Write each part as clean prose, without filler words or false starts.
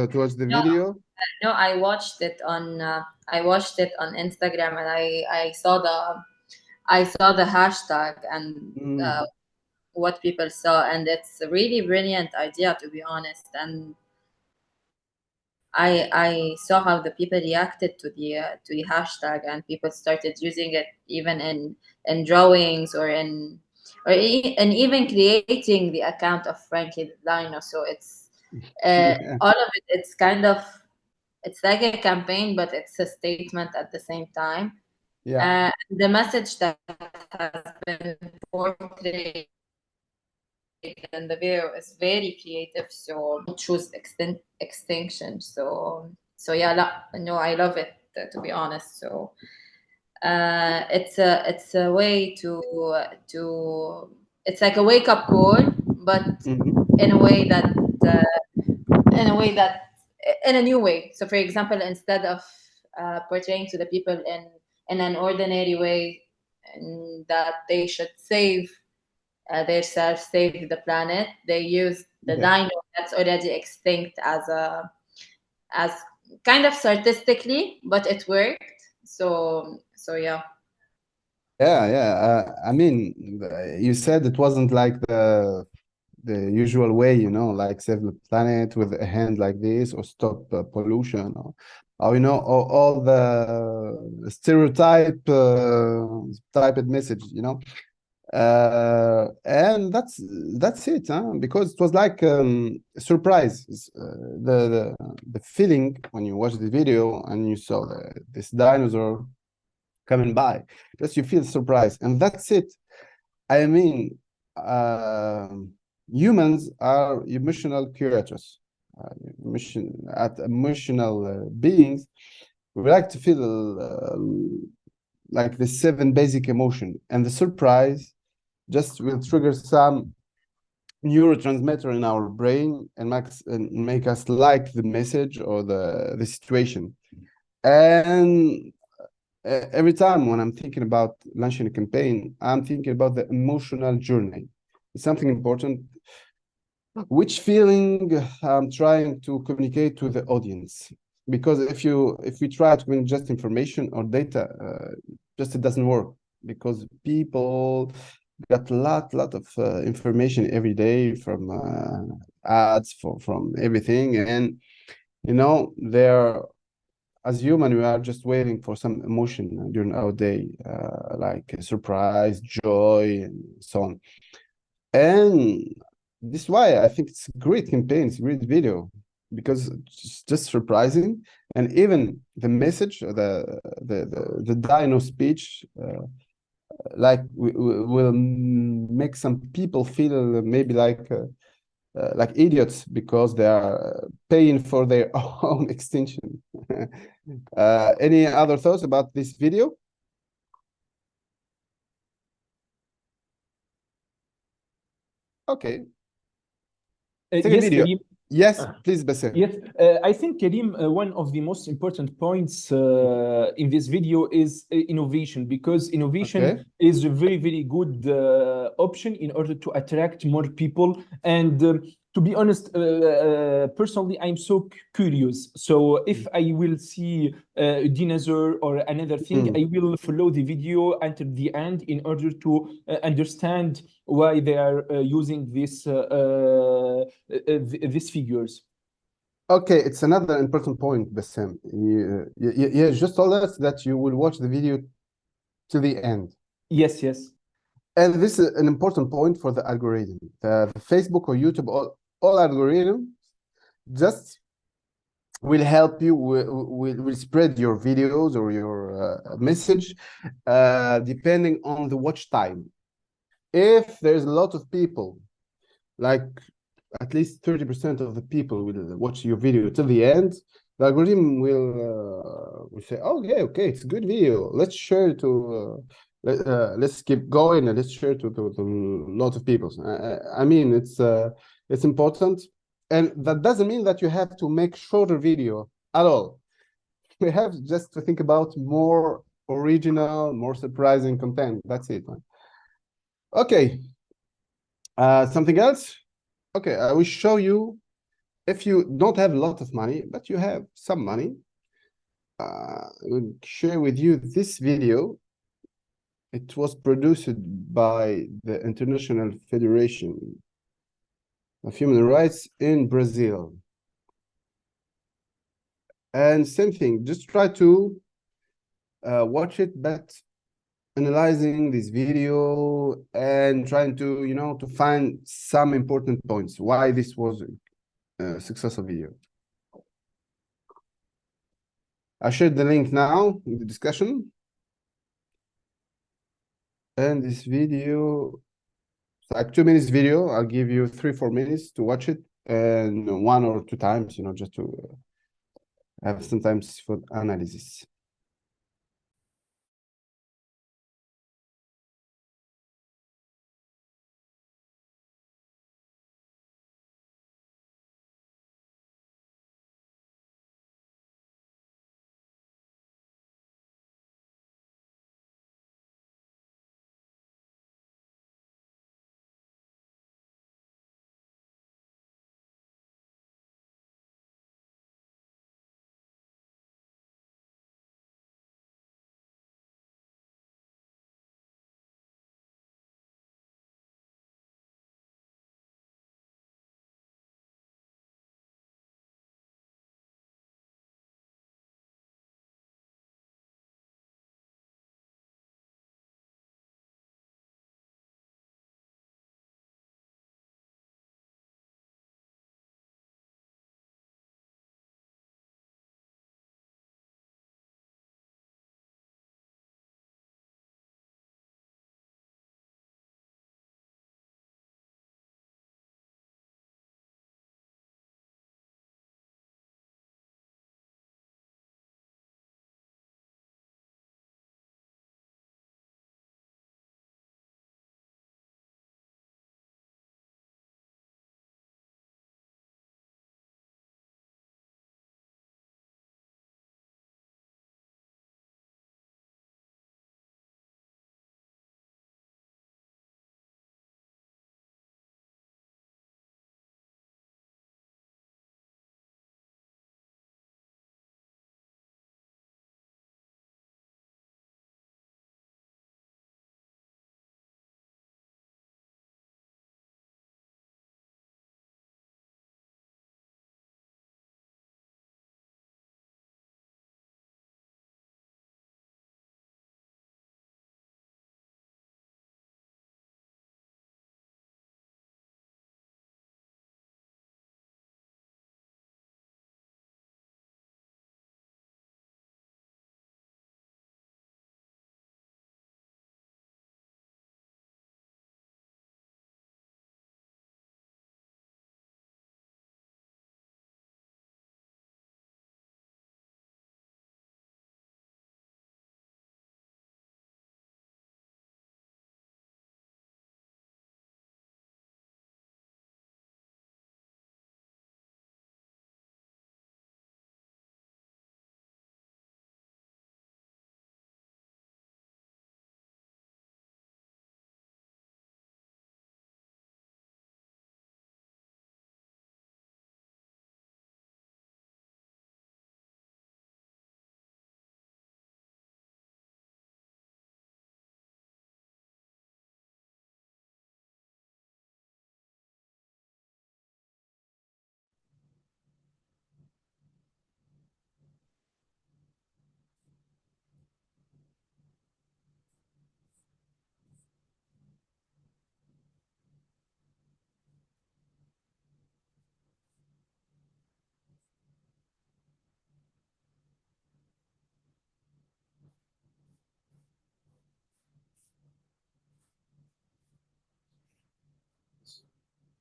to watch the No, video? no, I watched it on Instagram, and I saw the hashtag and Mm, what people saw, and it's a really brilliant idea, to be honest. And I saw how the people reacted to the hashtag, and people started using it even in drawings, and even creating the account of Frankie the Dino. So it's yeah, all of it. It's kind of, it's like a campaign, but it's a statement at the same time. yeah, The message that has been portrayed in the video is very creative. So choose extinction. So yeah, no, I love it, to be honest. So it's a way to it's like a wake up call, but hmm, in a way that in a way that in a new way. So for example, instead of portraying to the people in an ordinary way, and that they should save themselves, save the planet, they use the yeah, dino that's already extinct as kind of sarcastically, but it worked. So yeah. yeah, yeah. I mean, you said it wasn't like the usual way, like save the planet with a hand like this, or stop pollution, or all the stereotype typed message, and that's it, huh? Because it was like a surprise. The feeling when you watch the video and you saw this dinosaur coming by, just you feel surprised, and that's it. I mean, humans are emotional creatures, emotional beings. We like to feel like the seven basic emotion, and the surprise just will trigger some neurotransmitter in our brain and make us like the message or the situation. And every time when I'm thinking about launching a campaign, I'm thinking about the emotional journey. It's something important. Which feeling I'm trying to communicate to the audience? Because if we try to win just information or data, just it doesn't work, because people got a lot of information every day from ads, from everything, and they're, as human, we are just waiting for some emotion during our day, like surprise, joy, and so on. And this is why I think it's a great campaign, it's a great video, because it's just surprising, and even the message, the dino speech, like will make some people feel maybe like idiots, because they are paying for their own extinction. Any other thoughts about this video? Okay, second Yes, video. Kerim. Yes, please, Bassem. Yes, I think, Kerim, one of the most important points in this video is innovation, because innovation Okay. is a very, very good option in order to attract more people. And to be honest, personally, I'm so curious. So if I will see a dinosaur or another thing, I will follow the video until the end in order to understand why they are using these figures. Okay, it's another important point, Bassem. You just told us that you will watch the video to the end. Yes, yes. And this is an important point for the algorithm. The Facebook or YouTube, all algorithms just will help you, will spread your videos or your message depending on the watch time. If there's a lot of people, like at least 30% of the people will watch your video till the end, the algorithm will say, oh yeah, okay, it's a good video, let's share it to let's keep going, and let's share it to a lot of people. I mean, it's important, and that doesn't mean that you have to make shorter video at all. We have just to think about more original, more surprising content. That's it, man. Okay, something else. Okay, I will show you if you don't have a lot of money, but you have some money, I will share with you this video. It was produced by the International Federation of Human Rights in Brazil. And same thing, just try to watch it, but analyzing this video and trying to, to find some important points, why this was a successful video. I shared the link now in the discussion. And this video, like 2 minutes video, I'll give you 3-4 minutes to watch it, and 1 or 2 times, just to have sometimes for analysis.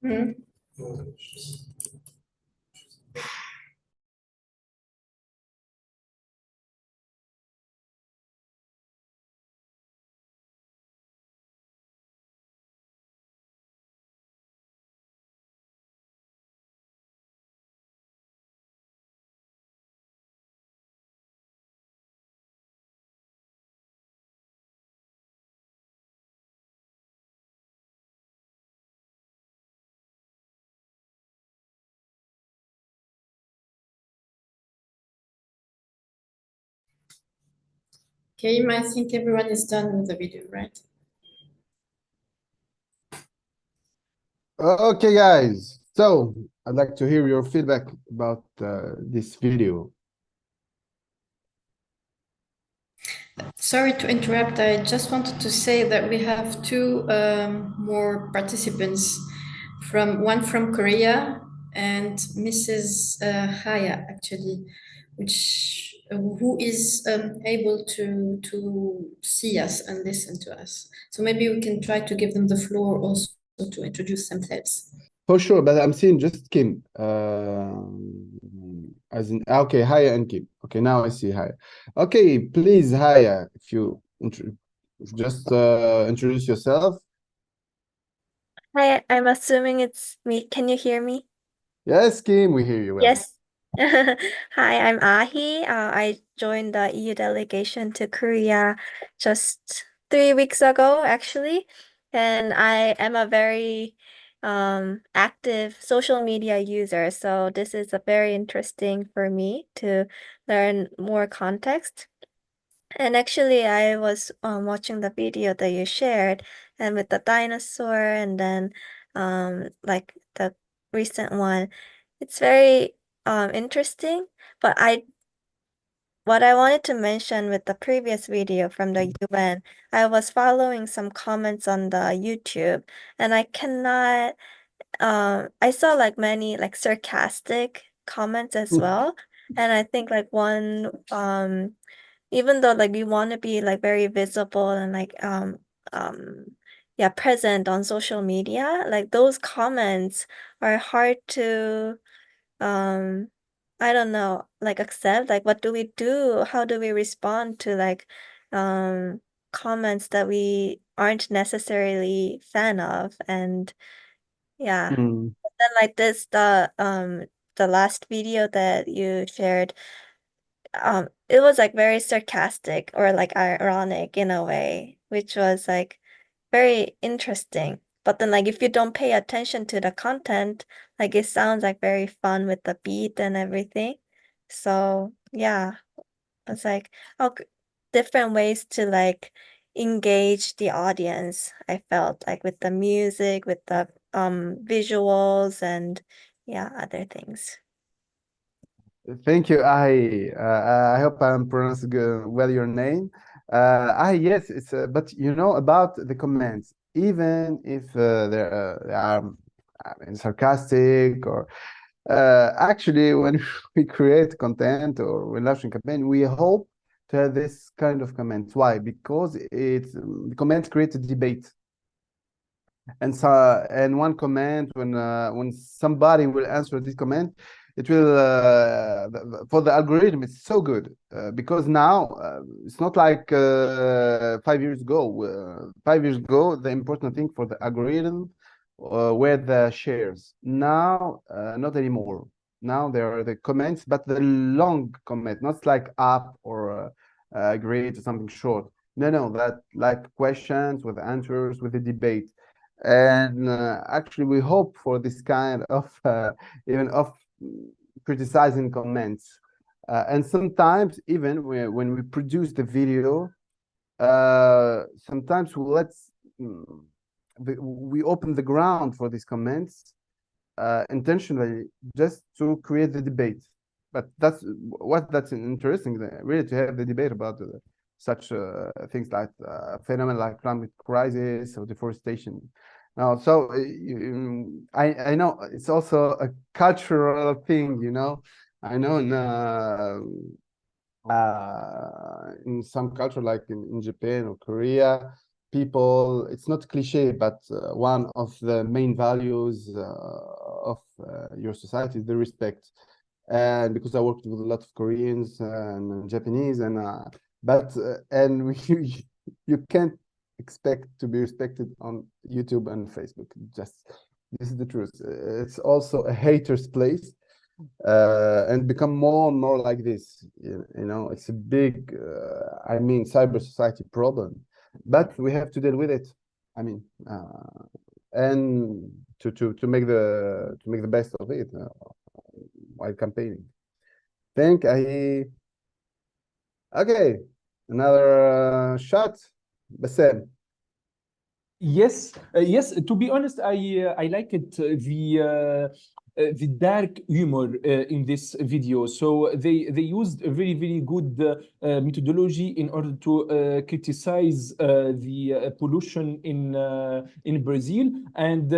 Mhm. Kerim, I think everyone is done with the video, right? Okay, guys. So I'd like to hear your feedback about this video. Sorry to interrupt. I just wanted to say that we have two more participants, one from Korea and Mrs. Haya, actually, who is able to see us and listen to us. So maybe we can try to give them the floor also to introduce themselves. For sure, but I'm seeing just Kim. As in, okay, Haya and Kim. Okay, now I see Haya. Okay, please, Haya, if you just introduce yourself. Hi, I'm assuming it's me. Can you hear me? Yes, Kim, we hear you well. Yes. Hi, I'm Ahi. I joined the EU delegation to Korea just 3 weeks ago, actually. And I am a very active social media user. So this is a very interesting for me to learn more context. And actually, I was watching the video that you shared, and with the dinosaur, and then like the recent one, it's very interesting. But what I wanted to mention with the previous video from the UN, I was following some comments on the YouTube, and I cannot. I saw like many like sarcastic comments as well, and I think like one even though like we want to be like very visible and like yeah, present on social media, like those comments are hard to um I don't know, like accept. Like what do we do? How do we respond to like comments that we aren't necessarily fan of? And yeah. Mm. Then like this the last video that you shared, it was like very sarcastic or like ironic in a way, which was like very interesting. But then like if you don't pay attention to the content, like it sounds like very fun with the beat and everything. So yeah, it's like different ways to like engage the audience. I felt like with the music, with the visuals and yeah, other things. Thank you, I hope I'm pronouncing well your name. Yes, it's but you know about the comments, even if they are I mean, sarcastic or actually when we create content or we're launching campaign, we hope to have this kind of comments. Why? Because it's the comments create a debate. And so, and one comment when somebody will answer this comment, it will for the algorithm. It's so good because now it's not like 5 years ago. 5 years ago, the important thing for the algorithm were the shares. Now, not anymore. Now there are the comments, but the long comment, not like up or great or something short. No, that like questions with answers with the debate. And actually we hope for this kind of even of criticizing comments and sometimes even when we produce the video sometimes we open the ground for these comments intentionally just to create the debate. But that's interesting really, to have the debate about such things like phenomena like climate crisis or deforestation. Now, so I know it's also a cultural thing, you know. I know in some culture like in Japan or Korea, people, it's not cliche, but one of the main values of your society is the respect. And because I worked with a lot of Koreans and Japanese, and and you can't expect to be respected on YouTube and Facebook. Just this is the truth. It's also a hater's place, and become more and more like this. You know, it's a big, I mean, cyber society problem, but we have to deal with it. I mean, and to make the best of it while campaigning. Okay. Another shot, Bassem. Yes, yes. To be honest, I like it the dark humor in this video. So they used a very good methodology in order to criticize the pollution in Brazil. And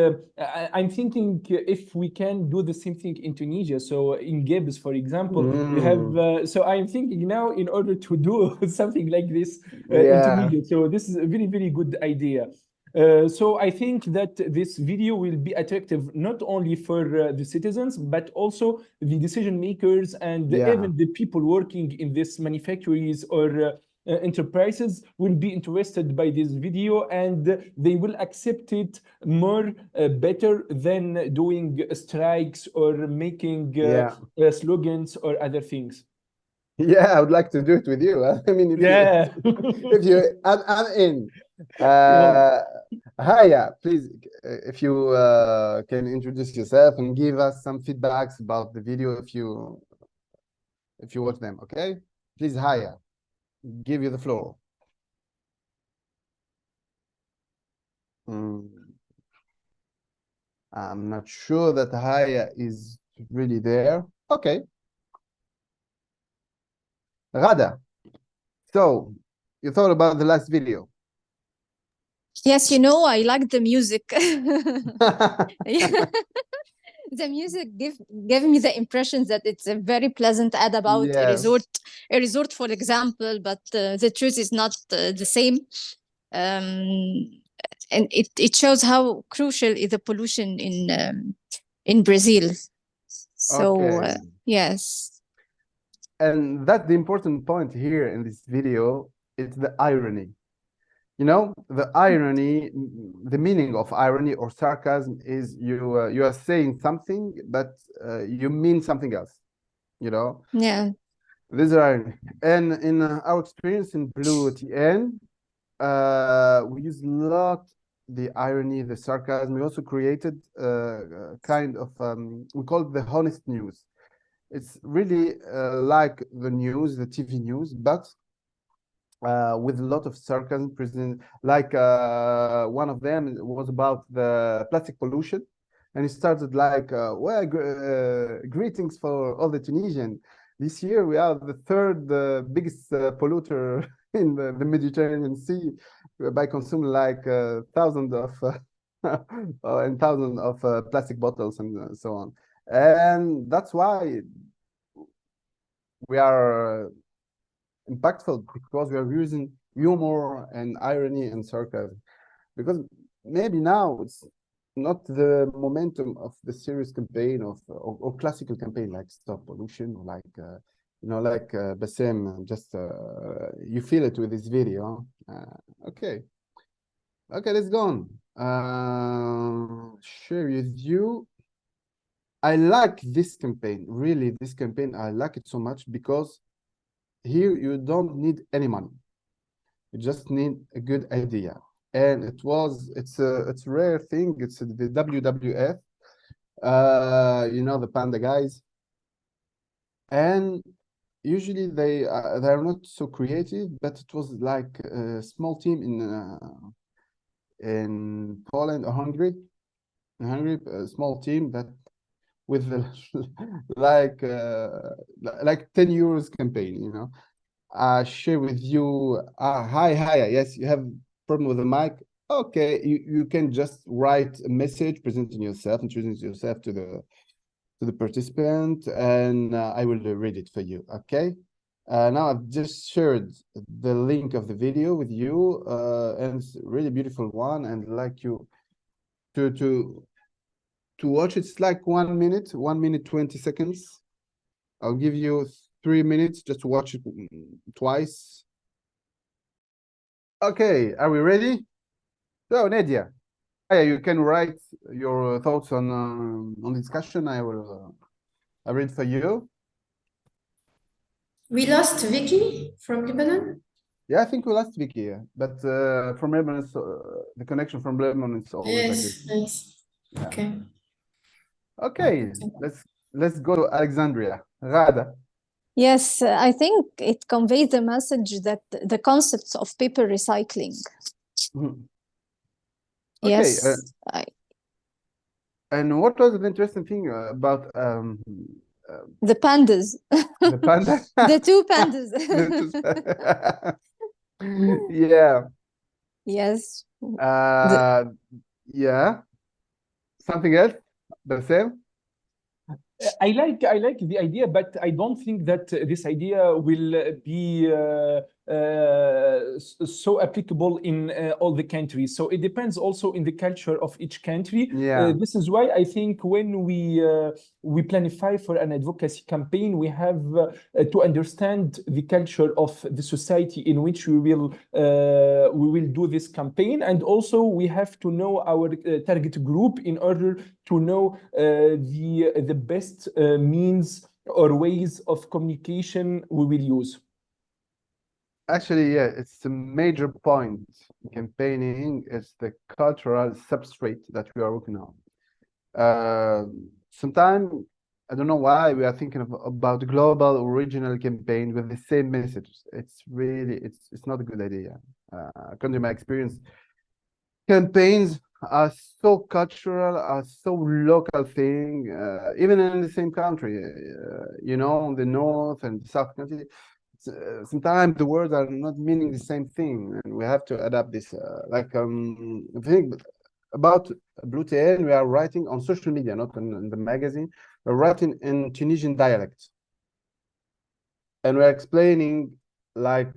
I'm thinking if we can do the same thing in Tunisia. So in Gibbs, for example, you have. So I'm thinking now in order to do something like this in Tunisia. So this is a very good idea. So I think that this video will be attractive not only for the citizens, but also the decision makers and even the people working in these manufactories or enterprises will be interested by this video, and they will accept it more better than doing strikes or making slogans or other things. Yeah, I would like to do it with you. I mean, if you, I'm in. Haya, please, if you can introduce yourself and give us some feedbacks about the video if you watch them, okay? Please, Haya, give you the floor. I'm not sure that Haya is really there. Okay. Rada, so you thought about the last video? Yes, I like the music. The music gave me the impression that it's a very pleasant ad about a resort, for example, but the truth is not the same. And it shows how crucial is the pollution in Brazil. So yes. And that's the important point here in this video. It's the irony. The irony, the meaning of irony or sarcasm is you are saying something, but you mean something else. Yeah. These are irony. And in our experience in Blue TN, we use a lot the irony, the sarcasm. We also created kind of we call it the honest news. It's really like the news, the TV news, but with a lot of sarcasm present. Like one of them was about the plastic pollution, and it started like, well, greetings for all the Tunisian. This year we are the third biggest polluter in the Mediterranean Sea by consuming like thousands of and thousands of plastic bottles and so on. And that's why we are impactful, because we are using humor and irony and sarcasm. Because maybe now it's not the momentum of the serious campaign or classical campaign like stop pollution, or like like Bassem, just you feel it with this video. Okay, let's go on. Share with you. I like this campaign, really. This campaign, I like it so much because here you don't need any money. You just need a good idea. And it's a rare thing. It's the WWF, the panda guys. And usually they are not so creative, but it was like a small team in Poland or Hungary. In Hungary, a small team that with like 10 euros campaign, share with you. Hi, yes, you have problem with the mic. Okay, you can just write a message presenting yourself, introducing yourself to the participant, and I will read it for you. Okay. Now I've just shared the link of the video with you, and it's a really beautiful one, and I'd like you to watch. It's like 1 minute, 20 seconds. I'll give you 3 minutes just to watch it twice. Okay, are we ready? So, Nadia, you can write your thoughts on the discussion. I read for you. We lost Vicky from Lebanon. Yeah, I think we lost Vicky, but from Lebanon, the connection from Lebanon is always like this. Yes. Yeah. Okay. Let's go to Alexandria. Rada. Yes, I think it conveys the message that the concepts of paper recycling. Mhm. Okay, Yes, and what was the interesting thing about the pandas, the panda? the two pandas. Yeah. Yes. Yeah. Something else? The same? I like the idea, but I don't think that this idea will be so applicable in all the countries. So it depends also in the culture of each country. Yeah. This is why I think when we planify for an advocacy campaign, we have to understand the culture of the society in which we will do this campaign, and also we have to know our target group in order to know the best means or ways of communication we will use. Actually, yeah, it's a major point. Campaigning is the cultural substrate that we are working on. Sometimes, I don't know why we are thinking about global original campaign with the same messages. It's really, it's not a good idea. According to my experience, campaigns are so cultural, are so local thing, even in the same country, you know, the north and the south country. Sometimes the words are not meaning the same thing, and we have to adapt this. I think about Blue TN, we are writing on social media, not in the magazine. We're writing in Tunisian dialect, and we're explaining like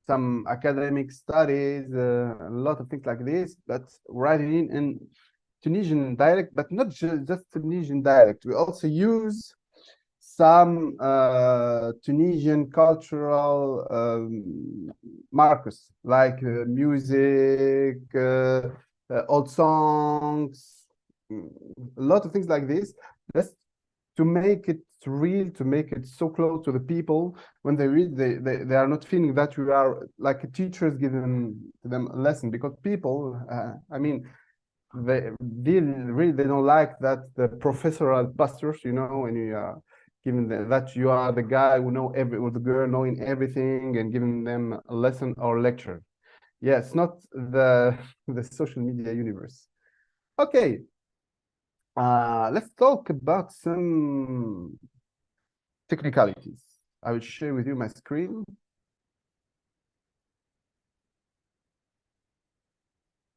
some academic studies, a lot of things like this, but writing in Tunisian dialect, but not just Tunisian dialect. We also use some Tunisian cultural markers like music, old songs, a lot of things like this. Just to make it real, to make it so close to the people. When they read, they are not feeling that we are like teachers giving them a lesson, because people, I mean, they really they don't like that the professorial pastors, you know, when you are giving them that you are the guy who know or the girl knowing everything and giving them a lesson or lecture. Yeah, it's not the social media universe. Okay, let's talk about some technicalities. I will share with you my screen.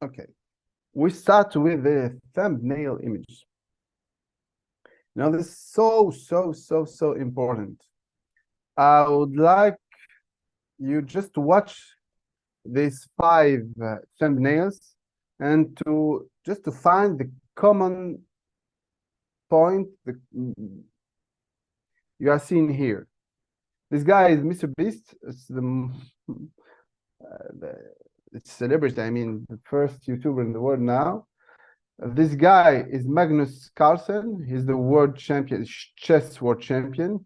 Okay, we start with the thumbnail image. Now this is so important. I would like you just to watch these 5 thumbnails and to just to find the common point you are seeing here. This guy is Mr. Beast. It's it's celebrity. I mean, the first YouTuber in the world now. This guy is Magnus Carlsen. He's the world champion, chess world champion.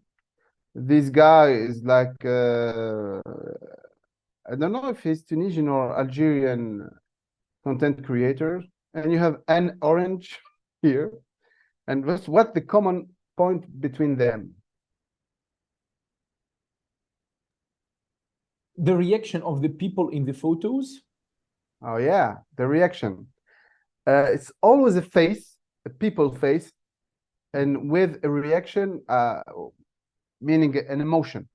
This guy is like I don't know if he's Tunisian or Algerian content creator. And you have an orange here. And what's the common point between them? The reaction of the people in the photos. Oh yeah, the reaction. It's always a face, a people face, and with a reaction, meaning an emotion.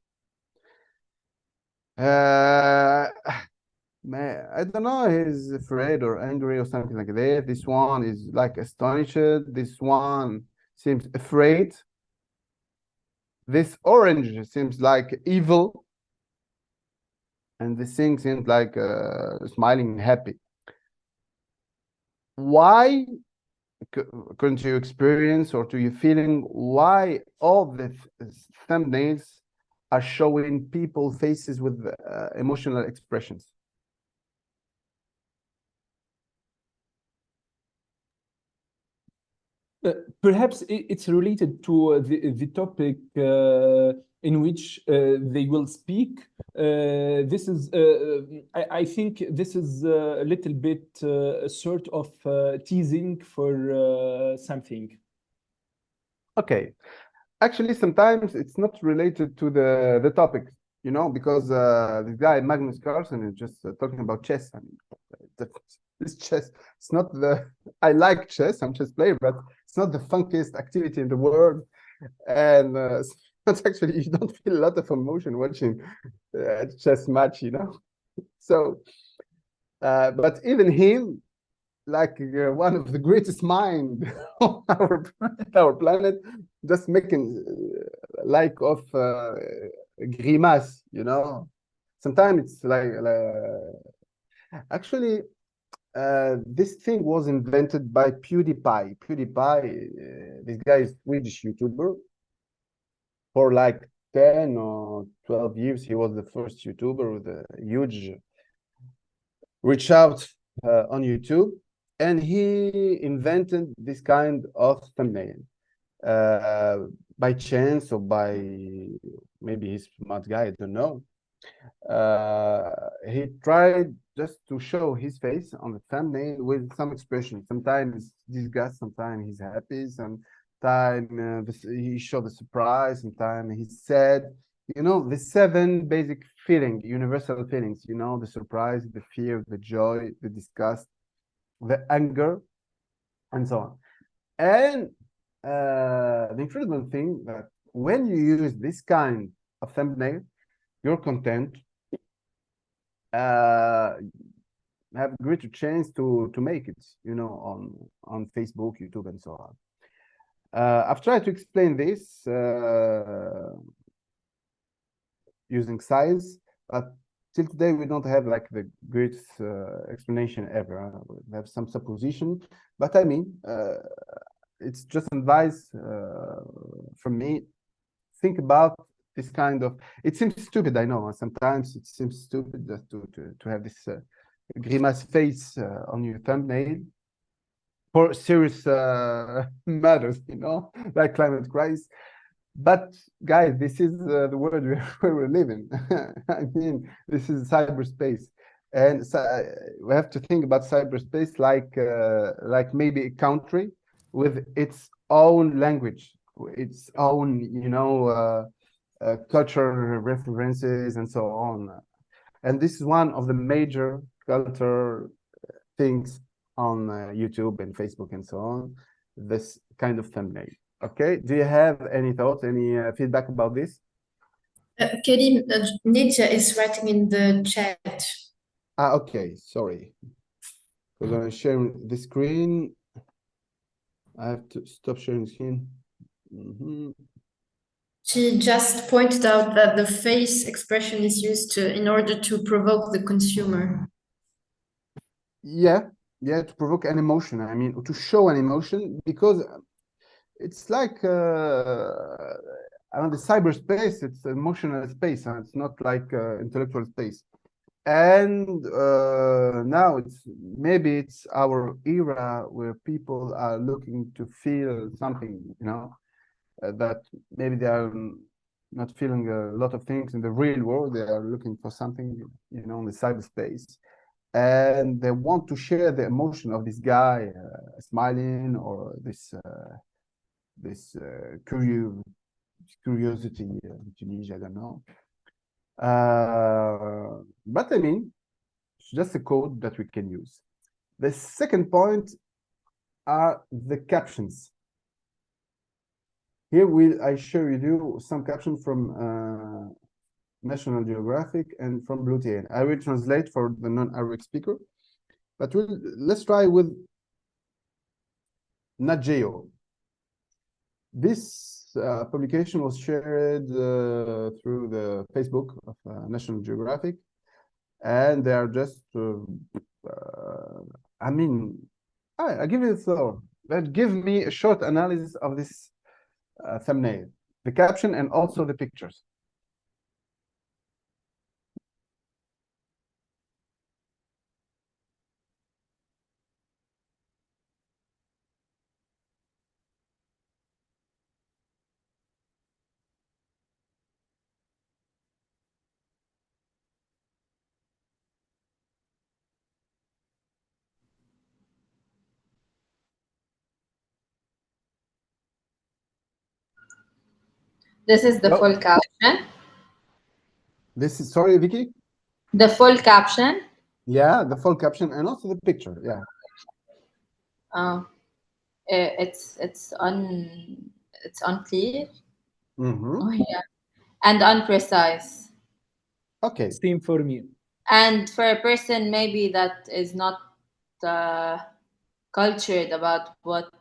Man, I don't know, he's afraid or angry or something like that. This one is like astonished. This one seems afraid. This orange seems like evil. And this thing seems like smiling happy. Why, according to your experience or to your feeling, why all the thumbnails are showing people faces with emotional expressions? Perhaps it's related to the topic in which they will speak. This is, I think, this is a little bit a sort of teasing for something. Okay, Actually, sometimes it's not related to the topic, you know, because this guy Magnus Carlsen is just talking about chess. I mean, this chess. It's not the. I like chess. I'm chess player, but it's not the funkiest activity in the world. And it's actually you don't feel a lot of emotion watching a chess match, you know. So, but even him, like one of the greatest mind on our planet, just making like of grimace, you know. Sometimes it's like actually this thing was invented by PewDiePie. This guy is Swedish YouTuber. For like 10 or 12 years, he was the first YouTuber with a huge reach out on YouTube. And he invented this kind of thumbnail. By chance or by maybe he's a smart guy, I don't know. He tried just to show his face on the thumbnail with some expression. Sometimes disgust, sometimes he's happy, sometimes he showed the surprise, sometimes he's sad. You know, the 7 basic feeling, universal feelings, you know, the surprise, the fear, the joy, the disgust, the anger, and so on. And the incredible thing that when you use this kind of thumbnail, your content have a greater chance to make it, you know, on Facebook, YouTube, and so on. I've tried to explain this using science, but till today we don't have like the greatest explanation ever. We have some supposition, but I mean, it's just advice from me. Think about this kind of. It seems stupid, I know. Sometimes it seems stupid just to have this grimace face on your thumbnail for serious matters, you know, like climate crisis. But guys, this is the world where we're living. I mean, this is cyberspace, and we have to think about cyberspace like maybe a country with its own language, its own, you know, cultural references and so on. And this is one of the major cultural things on YouTube and Facebook and so on. This kind of thumbnail. Okay, do you have any thoughts, any feedback about this? Kerim, Nidja is writing in the chat. Okay, sorry. Because I'm sharing the screen. I have to stop sharing the screen. She just pointed out that the face expression is used in order to provoke the consumer. Yeah, to provoke an emotion. I mean, to show an emotion, because it's like around the cyberspace, it's emotional space, and it's not like intellectual space. And now maybe it's our era where people are looking to feel something, you know, that maybe they are not feeling a lot of things in the real world. They are looking for something, you know, in the cyberspace, and they want to share the emotion of this guy smiling, or this curiosity in Tunisia, I don't know. But I mean, it's just a code that we can use. The second point are the captions. Here I share with you some captions from National Geographic and from Blue TN. I will translate for the non-Arabic speaker, but let's try with NatGeo. This publication was shared through the Facebook of National Geographic, and they are just, I mean, I give it a thought. But give me a short analysis of this thumbnail, the caption, and also the pictures. This is the No. full caption. This is, sorry, Vicky? The full caption. Yeah, the full caption and also the picture. Yeah. It's unclear. Mm-hmm. Oh yeah, and unprecise. Okay. Same for me. And for a person maybe that is not cultured about what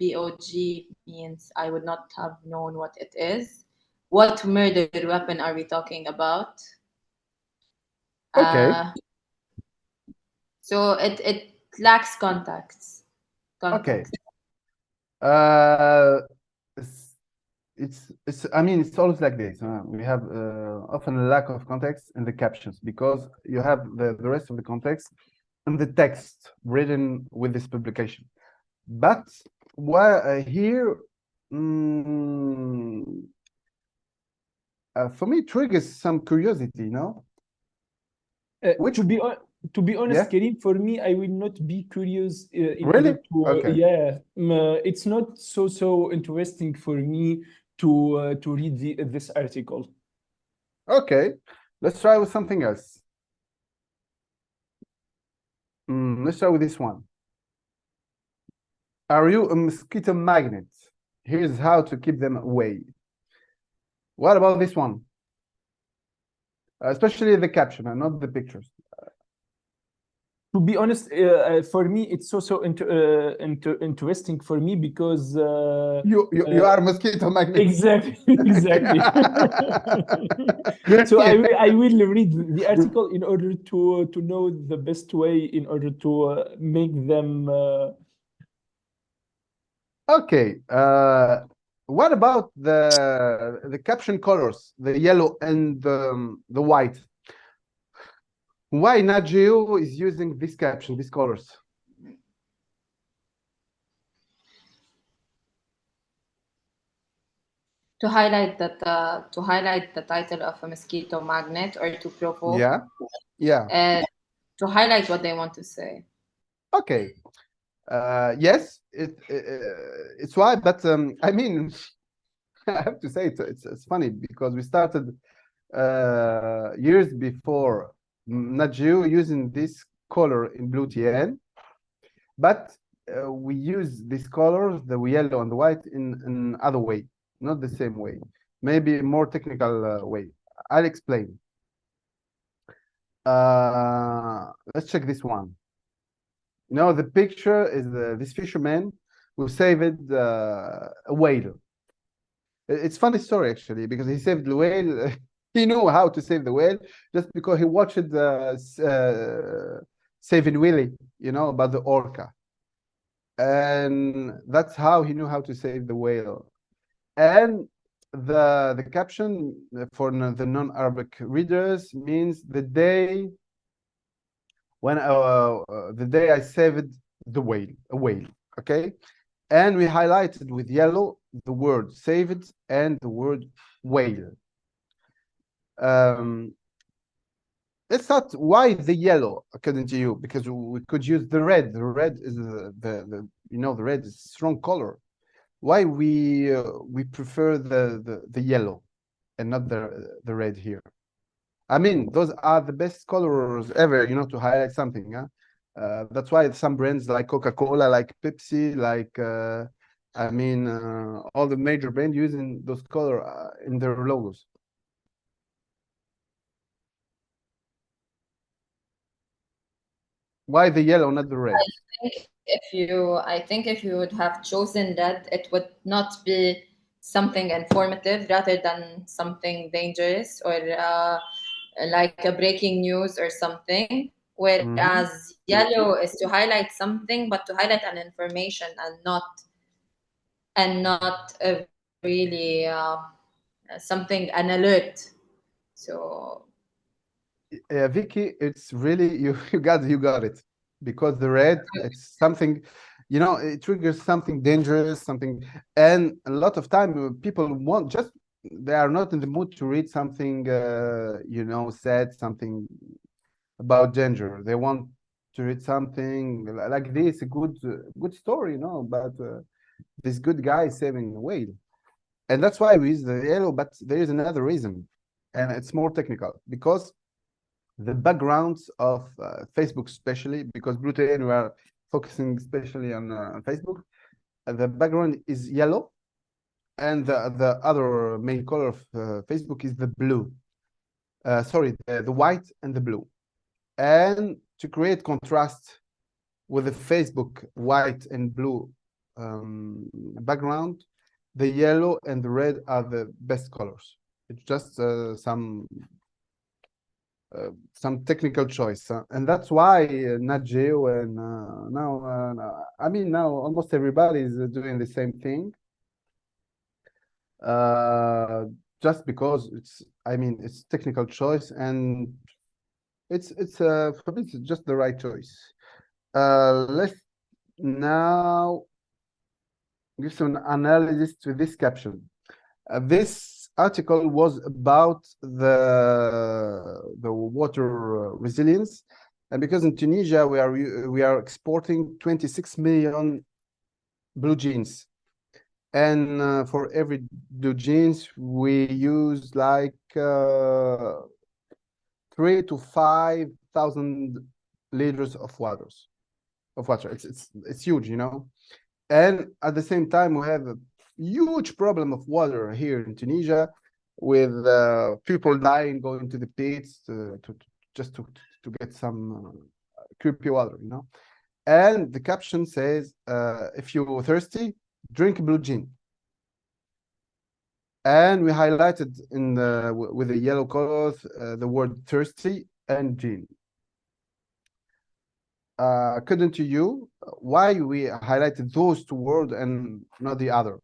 BOG means, I would not have known what it is. What murder weapon are we talking about? Okay. So it lacks context. Okay. It's I mean, it's always like this. We have often a lack of context in the captions because you have the rest of the context and the text written with this publication. But why here, for me, triggers some curiosity, you know? Which To be honest, Yeah. Kerim, for me, I will not be curious in Really? order to Okay. yeah. It's not so interesting for me to read this article. Okay, let's try with something else. Let's start with this one. Are you a mosquito magnet? Here's how to keep them away. What about this one? Especially the caption and not the pictures. To be honest, for me, it's so interesting for me because You are a mosquito magnet. exactly. So I will read the article in order to know the best way in order to make them. Okay. What about the caption colors, the yellow and the white? Why Nat Geo is using this caption, these colors? To highlight the title of a mosquito magnet, or to provoke. Yeah. To highlight what they want to say. Okay. Yes, it's why, but I mean, I have to say it's funny because we started years before Nat Geo using this color in Blue TN, but we use these colors, the yellow and the white, in other way, not the same way, maybe a more technical way. I'll explain. Let's check this one. You know, the picture is this fisherman who saved a whale. It's funny story actually because he saved the whale. He knew how to save the whale just because he watched Saving Willy, you know, about the orca, and that's how he knew how to save the whale. And the caption for the non-Arabic readers means the day when the day I saved a whale. Okay, and we highlighted with yellow the word saved and the word whale. Let's start. Why the yellow, according to you? Because we could use the red. The red is the you know, the red is a strong color. Why we prefer the yellow and not the red here? I mean, those are the best colors ever, you know, to highlight something. Huh? That's why some brands like Coca-Cola, like Pepsi, like I mean, all the major brands using those colors in their logos. Why the yellow, not the red? I think if you would have chosen that, it would not be something informative rather than something dangerous or like a breaking news or something. Whereas yellow is to highlight something, but to highlight an information and not a really something, an alert. So Vicky, it's really you got it, because the red, it's something, you know, it triggers something dangerous, something, and a lot of time people want just, they are not in the mood to read something you know, sad, something about danger. They want to read something like this, a good story, you know, about this good guy saving a whale. And that's why we use the yellow, but there is another reason, and it's more technical, because the backgrounds of Facebook, especially because Bluetooth, we are focusing especially on Facebook, the background is yellow, and the other main color of Facebook is the blue. Sorry, the white and the blue. And to create contrast with the Facebook white and blue background, the yellow and the red are the best colors. It's just some technical choice, and that's why Nat Geo and now I mean now almost everybody is doing the same thing. Just because it's technical choice, and it's for me it's just the right choice. Let's now give some analysis to this caption. This article was about the water resilience, and because in Tunisia we are exporting 26 million blue jeans, and for every blue jeans we use like 3,000 to 5,000 liters of water. It's huge, you know. And at the same time, we have a huge problem of water here in Tunisia, with people dying going to the pits to get some creepy water, you know. And the caption says, if you're thirsty, drink blue jean. And we highlighted in with the yellow colors the word thirsty and jean. According to you, why we highlighted those two words and not the other?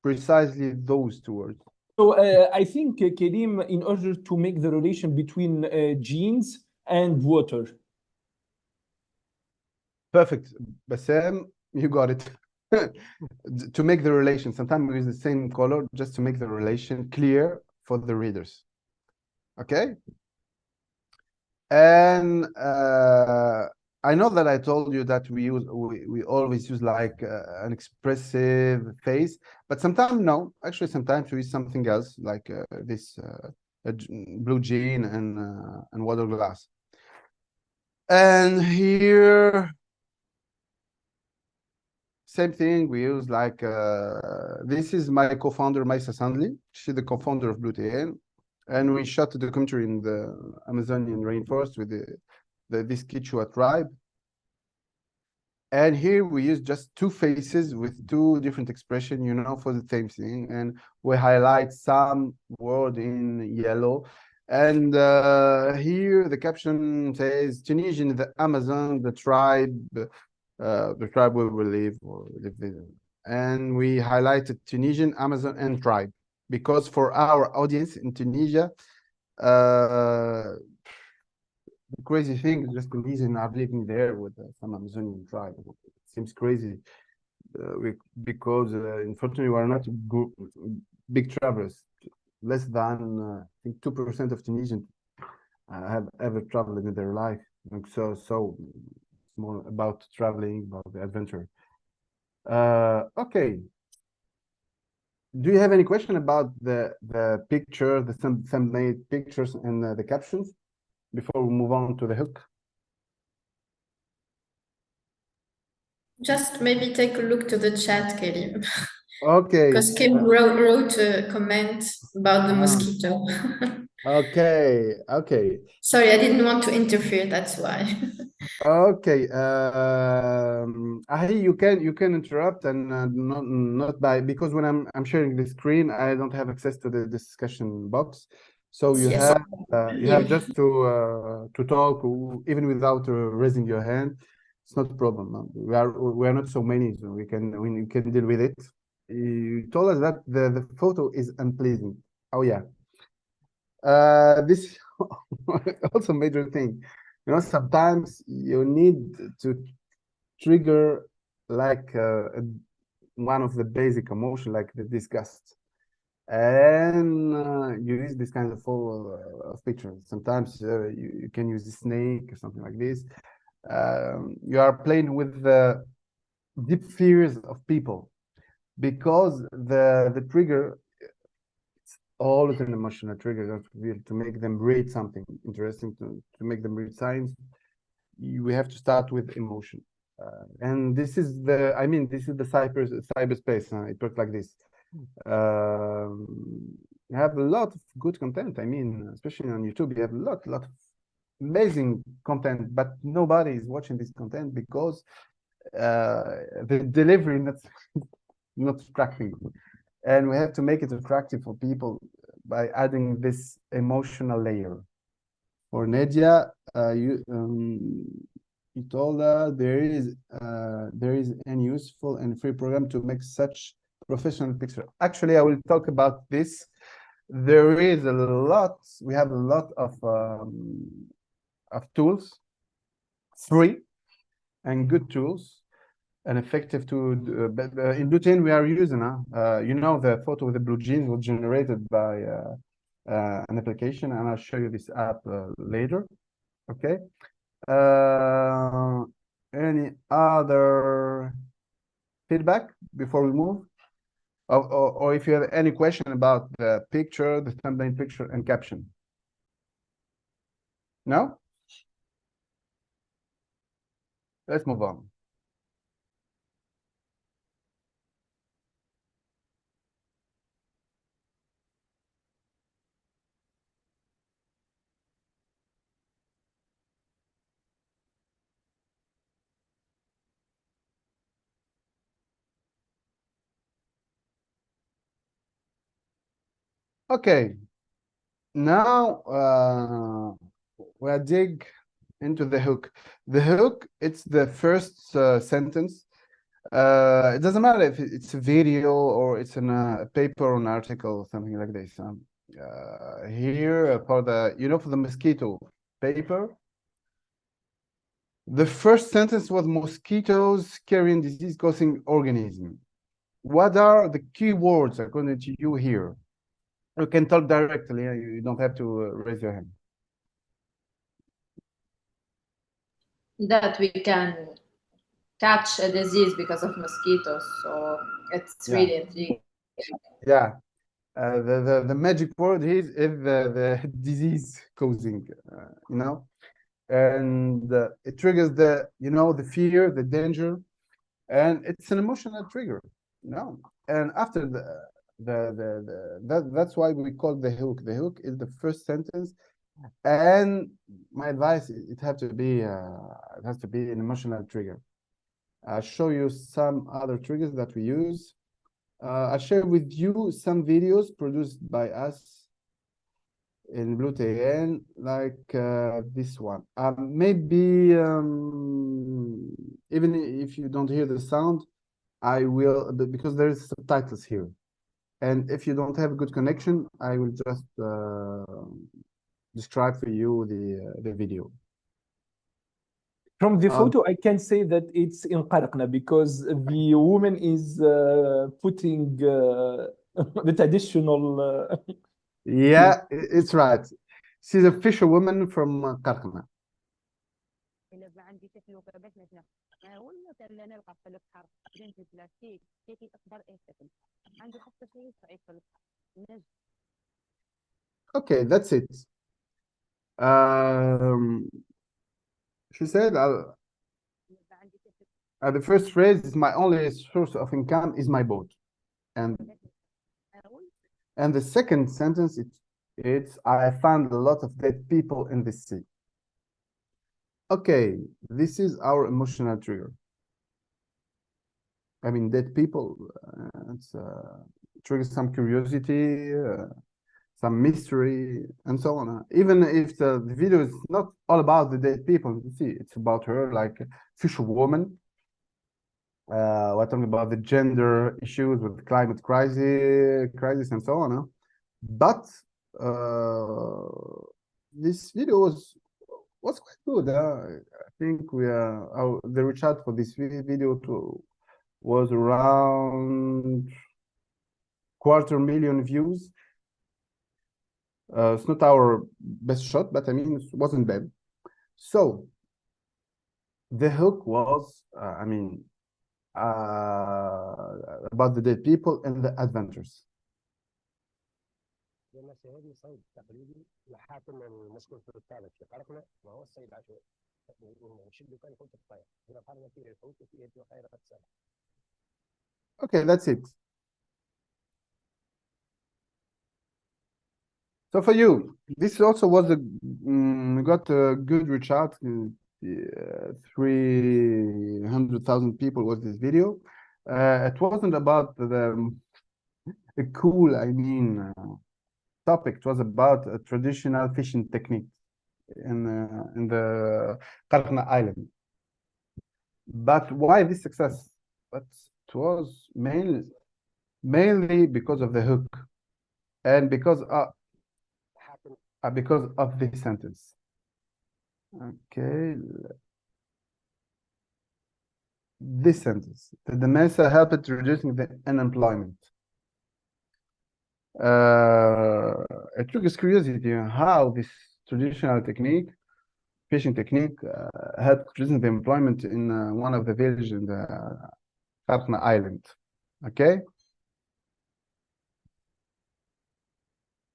Precisely those two words. So I think, Kerim, in order to make the relation between genes and water. Perfect, Bassem, you got it. To make the relation, sometimes we use the same color just to make the relation clear for the readers. Okay? And I know that I told you that we always use like an expressive face, but sometimes no. Actually, sometimes we use something else, like this blue jean and water glass. And here, same thing. We use like this is my co-founder, Maisa Sandli. She's the co-founder of Bluetooth. And we shot a documentary in the Amazonian rainforest with this Quechua tribe. And here we use just two faces with two different expressions, you know, for the same thing. And we highlight some word in yellow. And here the caption says, Tunisian, the Amazon, the tribe where we live or live in. And we highlighted Tunisian, Amazon, and tribe, because for our audience in Tunisia, the crazy thing is just Tunisians are living there with some Amazonian tribe. It seems crazy because unfortunately we are not big travelers. Less than I think 2% of Tunisians have ever traveled in their life. So it's more about traveling, about the adventure. Okay. Do you have any question about the picture, the thumbnail pictures and the captions before we move on to the hook? Just maybe take a look to the chat, Kerim. Okay. Because Kim wrote a comment about the mosquito. Okay. Sorry, I didn't want to interfere, that's why. Okay. You can interrupt and not by, because when I'm sharing the screen, I don't have access to the discussion box. So you have just to talk even without raising your hand. It's not a problem. We are not so many, so we can deal with it. You told us that the photo is unpleasant. Oh yeah. This also major thing. You know, sometimes you need to trigger like one of the basic emotion, like the disgust, and you use this kind of pictures. Sometimes you can use the snake or something like this. You are playing with the deep fears of people. because the trigger, it's always an emotional trigger to make them read something interesting, to make them read science. We have to start with emotion. And this is the, I mean, this is the cyberspace. It works like this. You have a lot of good content. I mean, especially on YouTube, you have a lot of amazing content, but nobody is watching this content because the delivery not attracting. And we have to make it attractive for people by adding this emotional layer. For Nadia, you told her there is an useful and free program to make such professional picture. Actually, I will talk about this. There is a lot. We have a lot of tools, free and good tools, and effective to. But in Bluechain we are using. You know, the photo with the blue jeans was generated by an application, and I'll show you this app later. Okay. Any other feedback before we move? Or if you have any question about the picture, the thumbnail picture and caption? No? Let's move on. Okay, now we'll dig into the hook. The hook, it's the first sentence. It doesn't matter if it's a video or it's in a paper or an article, something like this. Here for the, you know, for the mosquito paper, the first sentence was mosquitoes carrying disease-causing organism. What are the key words according to you here? You can talk directly. You don't have to raise your hand. That we can catch a disease because of mosquitoes, so it's really intriguing. Yeah, the magic word is the disease causing, you know, and it triggers the, you know, the fear, the danger, and it's an emotional trigger, you know. And after that's why we call the hook. The hook is the first sentence, and my advice, it has to be an emotional trigger. I'll show you some other triggers that we use. I'll share with you some videos produced by us in Bluechain, like this one. Maybe even if you don't hear the sound, I will, because there is subtitles here. And if you don't have a good connection, I will just describe for you the video. From the photo, I can say that it's in Qaraqna because the woman is putting the traditional. Yeah, it's right. She's a fisherwoman from Qaraqna. Okay, that's it. She said, the first phrase is, my only source of income is my boat. And the second sentence, it's I found a lot of dead people in the sea. Okay, this is our emotional trigger. I mean, dead people, triggers some curiosity, some mystery, and so on. Even if the video is not all about the dead people, you see, it's about her, like a fisherwoman. We're talking about the gender issues with climate crisis, and so on. But this video was quite good. I think the reach out for this video was around 250,000 views. It's not our best shot, but I mean, it wasn't bad. So the hook was, I mean, about the dead people and the adventures. Okay, that's it. So for you, this also was got a good reach out. 300,000 people watched this video. It wasn't about the cool, topic. It was about a traditional fishing technique in the Qarqna Island. But why this success? But it was mainly because of the hook and because of this sentence. Okay, this sentence. The Mesa helped reducing the unemployment. It triggers curiosity how this traditional technique, fishing technique, helped reducing the employment in one of the villages in the Qarqna Island. Okay.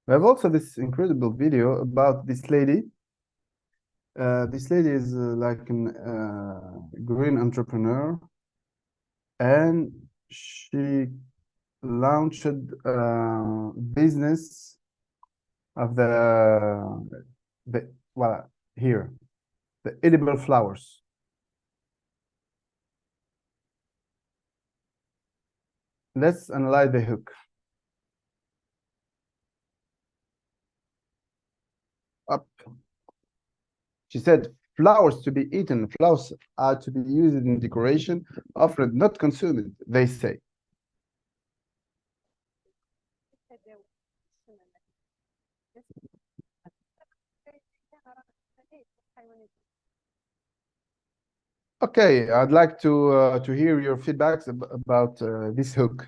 We have also this incredible video about this lady. This lady is like an green entrepreneur, and she launched business of the edible flowers. Let's analyze the hook. Up. She said, flowers to be eaten, flowers are to be used in decoration, offered, not consumed, they say. Okay, I'd like to hear your feedbacks about this hook.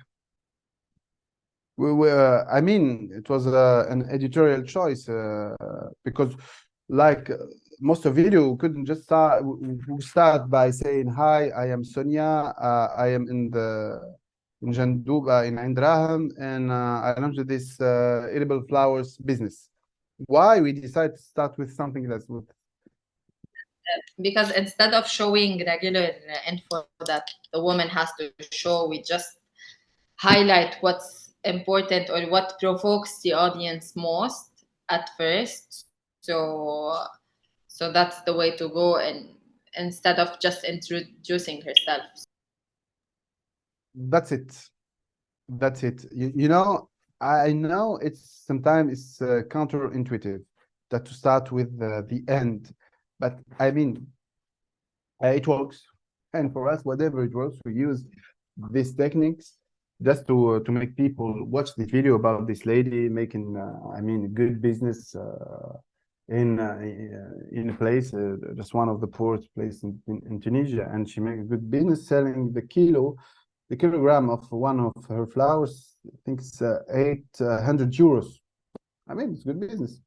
It was an editorial choice because, like most of video, couldn't just start by saying, "Hi, I am Sonia. I am in Jandouba in Ain Draham, and I launched this edible flowers business." Why we decided to start with something that's with because instead of showing regular info that the woman has to show, we just highlight what's important or what provokes the audience most at first. So that's the way to go, and instead of just introducing herself. That's it. You know, I know sometimes it's counterintuitive that to start with the end, but it works. And for us, whatever it works, we use these techniques just to make people watch the video about this lady making good business in a place, just one of the poorest places in Tunisia, and she made a good business selling the kilogram of one of her flowers. I think it's 800 euros. It's good business.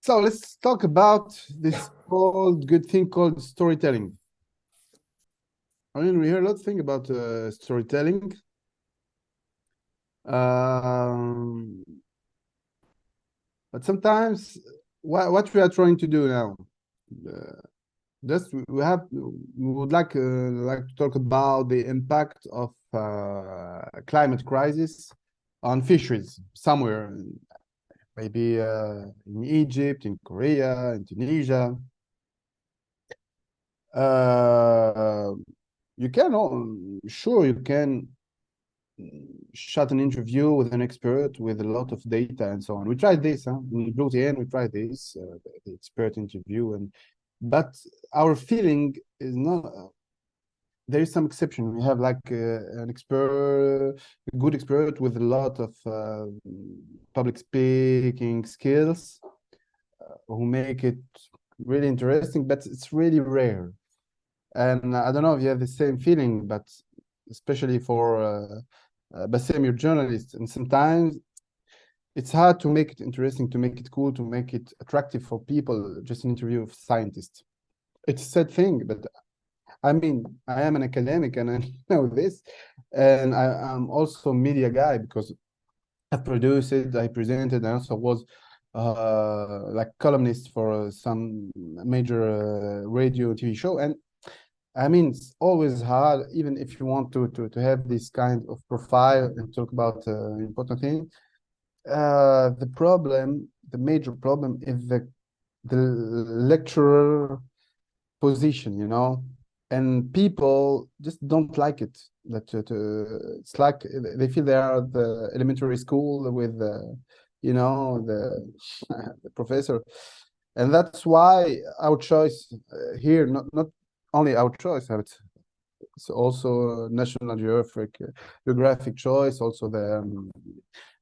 So let's talk about this good thing called storytelling. We hear a lot of things about storytelling. But sometimes what we are trying to do now, we would like to talk about the impact of climate crisis on fisheries somewhere, maybe in Egypt, in Korea, in Tunisia. You can shot an interview with an expert with a lot of data and so on. We tried this, in Blue TN, we tried this, the expert interview, but our feeling is not, there is some exception. We have like a good expert with a lot of public speaking skills who make it really interesting, but it's really rare. And I don't know if you have the same feeling, but especially for Bassem, you're a journalist, and sometimes it's hard to make it interesting, to make it cool, to make it attractive for people, just an interview of scientists. It's a sad thing, but I mean, I am an academic and I know this, and I'm also a media guy because I produced it, I presented, I also was like columnist for some major radio TV show. And I mean, it's always hard, even if you want to have this kind of profile and talk about important things. The major problem is the lecturer position, you know, and people just don't like it. That it's like they feel they are at the elementary school with you know, the professor, and that's why our choice here, not only our choice, but it's also National Geographic choice, also the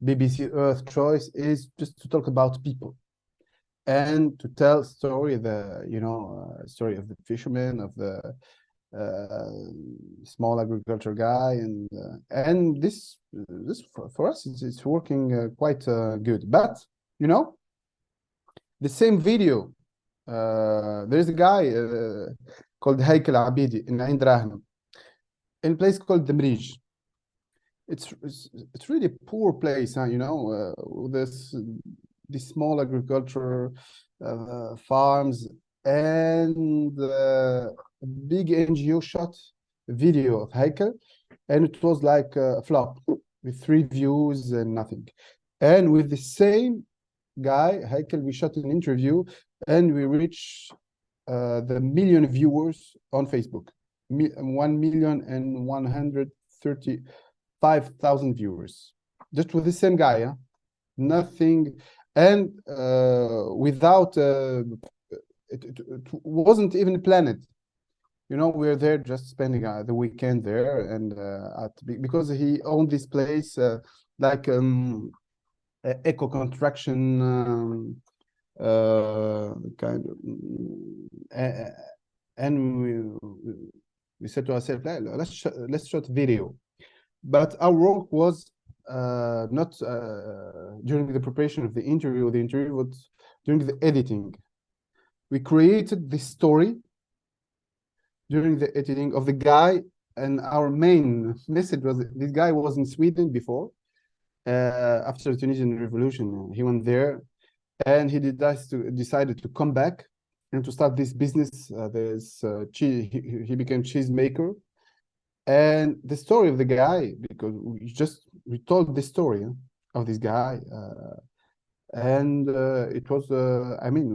BBC Earth choice, is just to talk about people and to tell story, the story of the fisherman, of the small agriculture guy, and this for us it's working quite good. But you know, the same video, there's a guy called Heikel Abidi in Ain Drahna, in a place called the Mrij. It's really a poor place, huh? You know, this small agriculture farms, and a big NGO shot a video of Heikel, and it was like a flop with 3 views and nothing. And with the same guy, Heikel, we shot an interview and we reached the million viewers on Facebook, 1,135,000 viewers, just with the same guy, huh? Nothing, and without it wasn't even planned. You know, we're there just spending the weekend there, and because he owned this place, like eco construction kind of, and we said to ourselves, let's shot video. But our work was not during the preparation of the interview. The interview was during the editing. We created this story during the editing of the guy, and our main message was this guy was in Sweden before, after the Tunisian Revolution. He went there, and he decided to come back and to start this business. He became cheese maker. And the story of the guy, because we told the story of this guy, and it was I mean,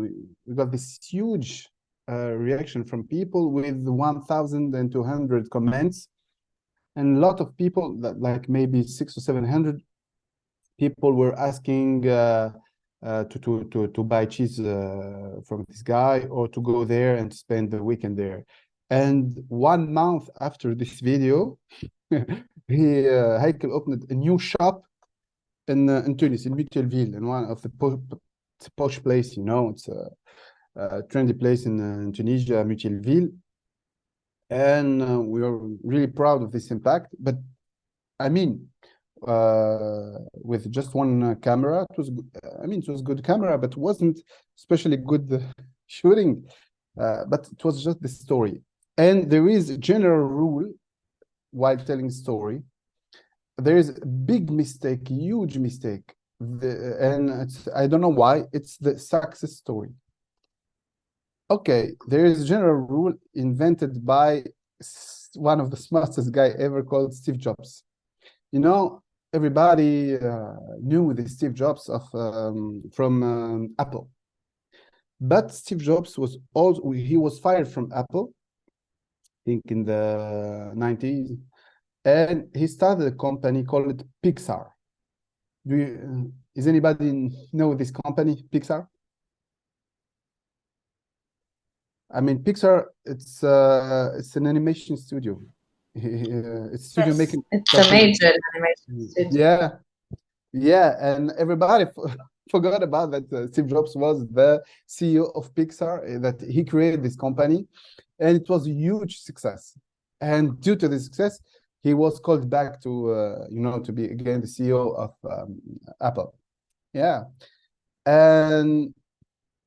we got this huge reaction from people with 1,200 comments, and a lot of people, that like maybe 600 or 700 people, were asking to buy cheese from this guy, or to go there and spend the weekend there. And 1 month after this video, Heikel opened a new shop in Tunis, in Mutualville, in one of the posh place, you know, it's a trendy place in Tunisia, Mutualville. And we are really proud of this impact. But I mean, with just one camera, it was, it was a good camera, but wasn't especially good shooting. But it was just the story. And there is a general rule while telling story. There is a big mistake, huge mistake, and I don't know why. It's the success story. Okay, there is a general rule invented by one of the smartest guy ever, called Steve Jobs. You know, everybody knew the Steve Jobs from Apple, but Steve Jobs was fired from Apple, I think in the 90s, and he started a company called Pixar. Does anybody know this company, Pixar? I mean, Pixar, it's an animation studio. It's studio making. It's a major animation studio. Yeah, and everybody forgot about that. Steve Jobs was the CEO of Pixar, that he created this company, and it was a huge success. And due to the success, he was called back to to be again the CEO of Apple. Yeah, and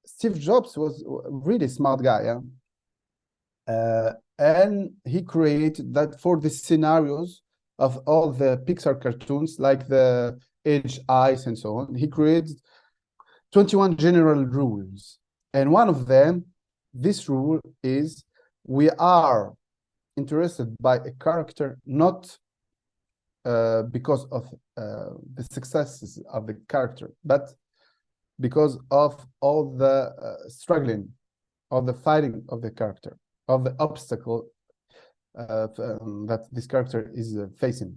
Steve Jobs was a really smart guy. Yeah, And he created that for the scenarios of all the Pixar cartoons, like the Edge, Ice, and so on. He created 21 general rules. And one of them, this rule is, we are interested by a character not because of the successes of the character, but because of all the struggling, of the fighting of the character, of the obstacle that this character is facing.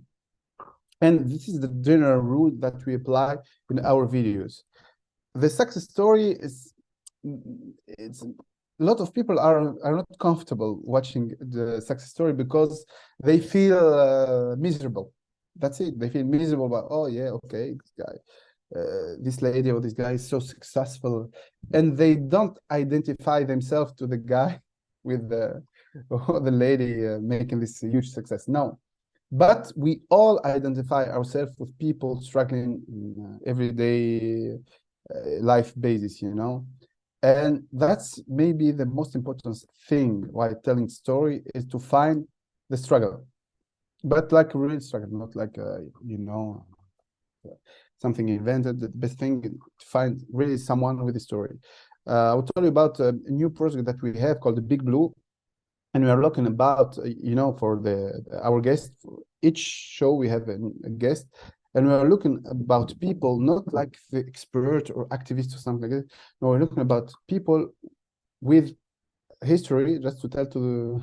And this is the general rule that we apply in our videos. The success story is, it's a lot of people are not comfortable watching the success story because they feel miserable. That's it. They feel miserable about, oh yeah, okay, this guy, this lady or this guy is so successful, and they don't identify themselves to the guy with the lady making this huge success. No, but we all identify ourselves with people struggling in everyday life basis, you know. And that's maybe the most important thing while telling story, is to find the struggle, but like a real struggle, not like you know, something invented. The best thing to find really someone with a story. I'll tell you about a new project that we have called the Big Blue, and we are looking about, you know, for our guest. For each show we have a guest, and we are looking about people not like the expert or activist or something like that. No, we're looking about people with history, just to tell to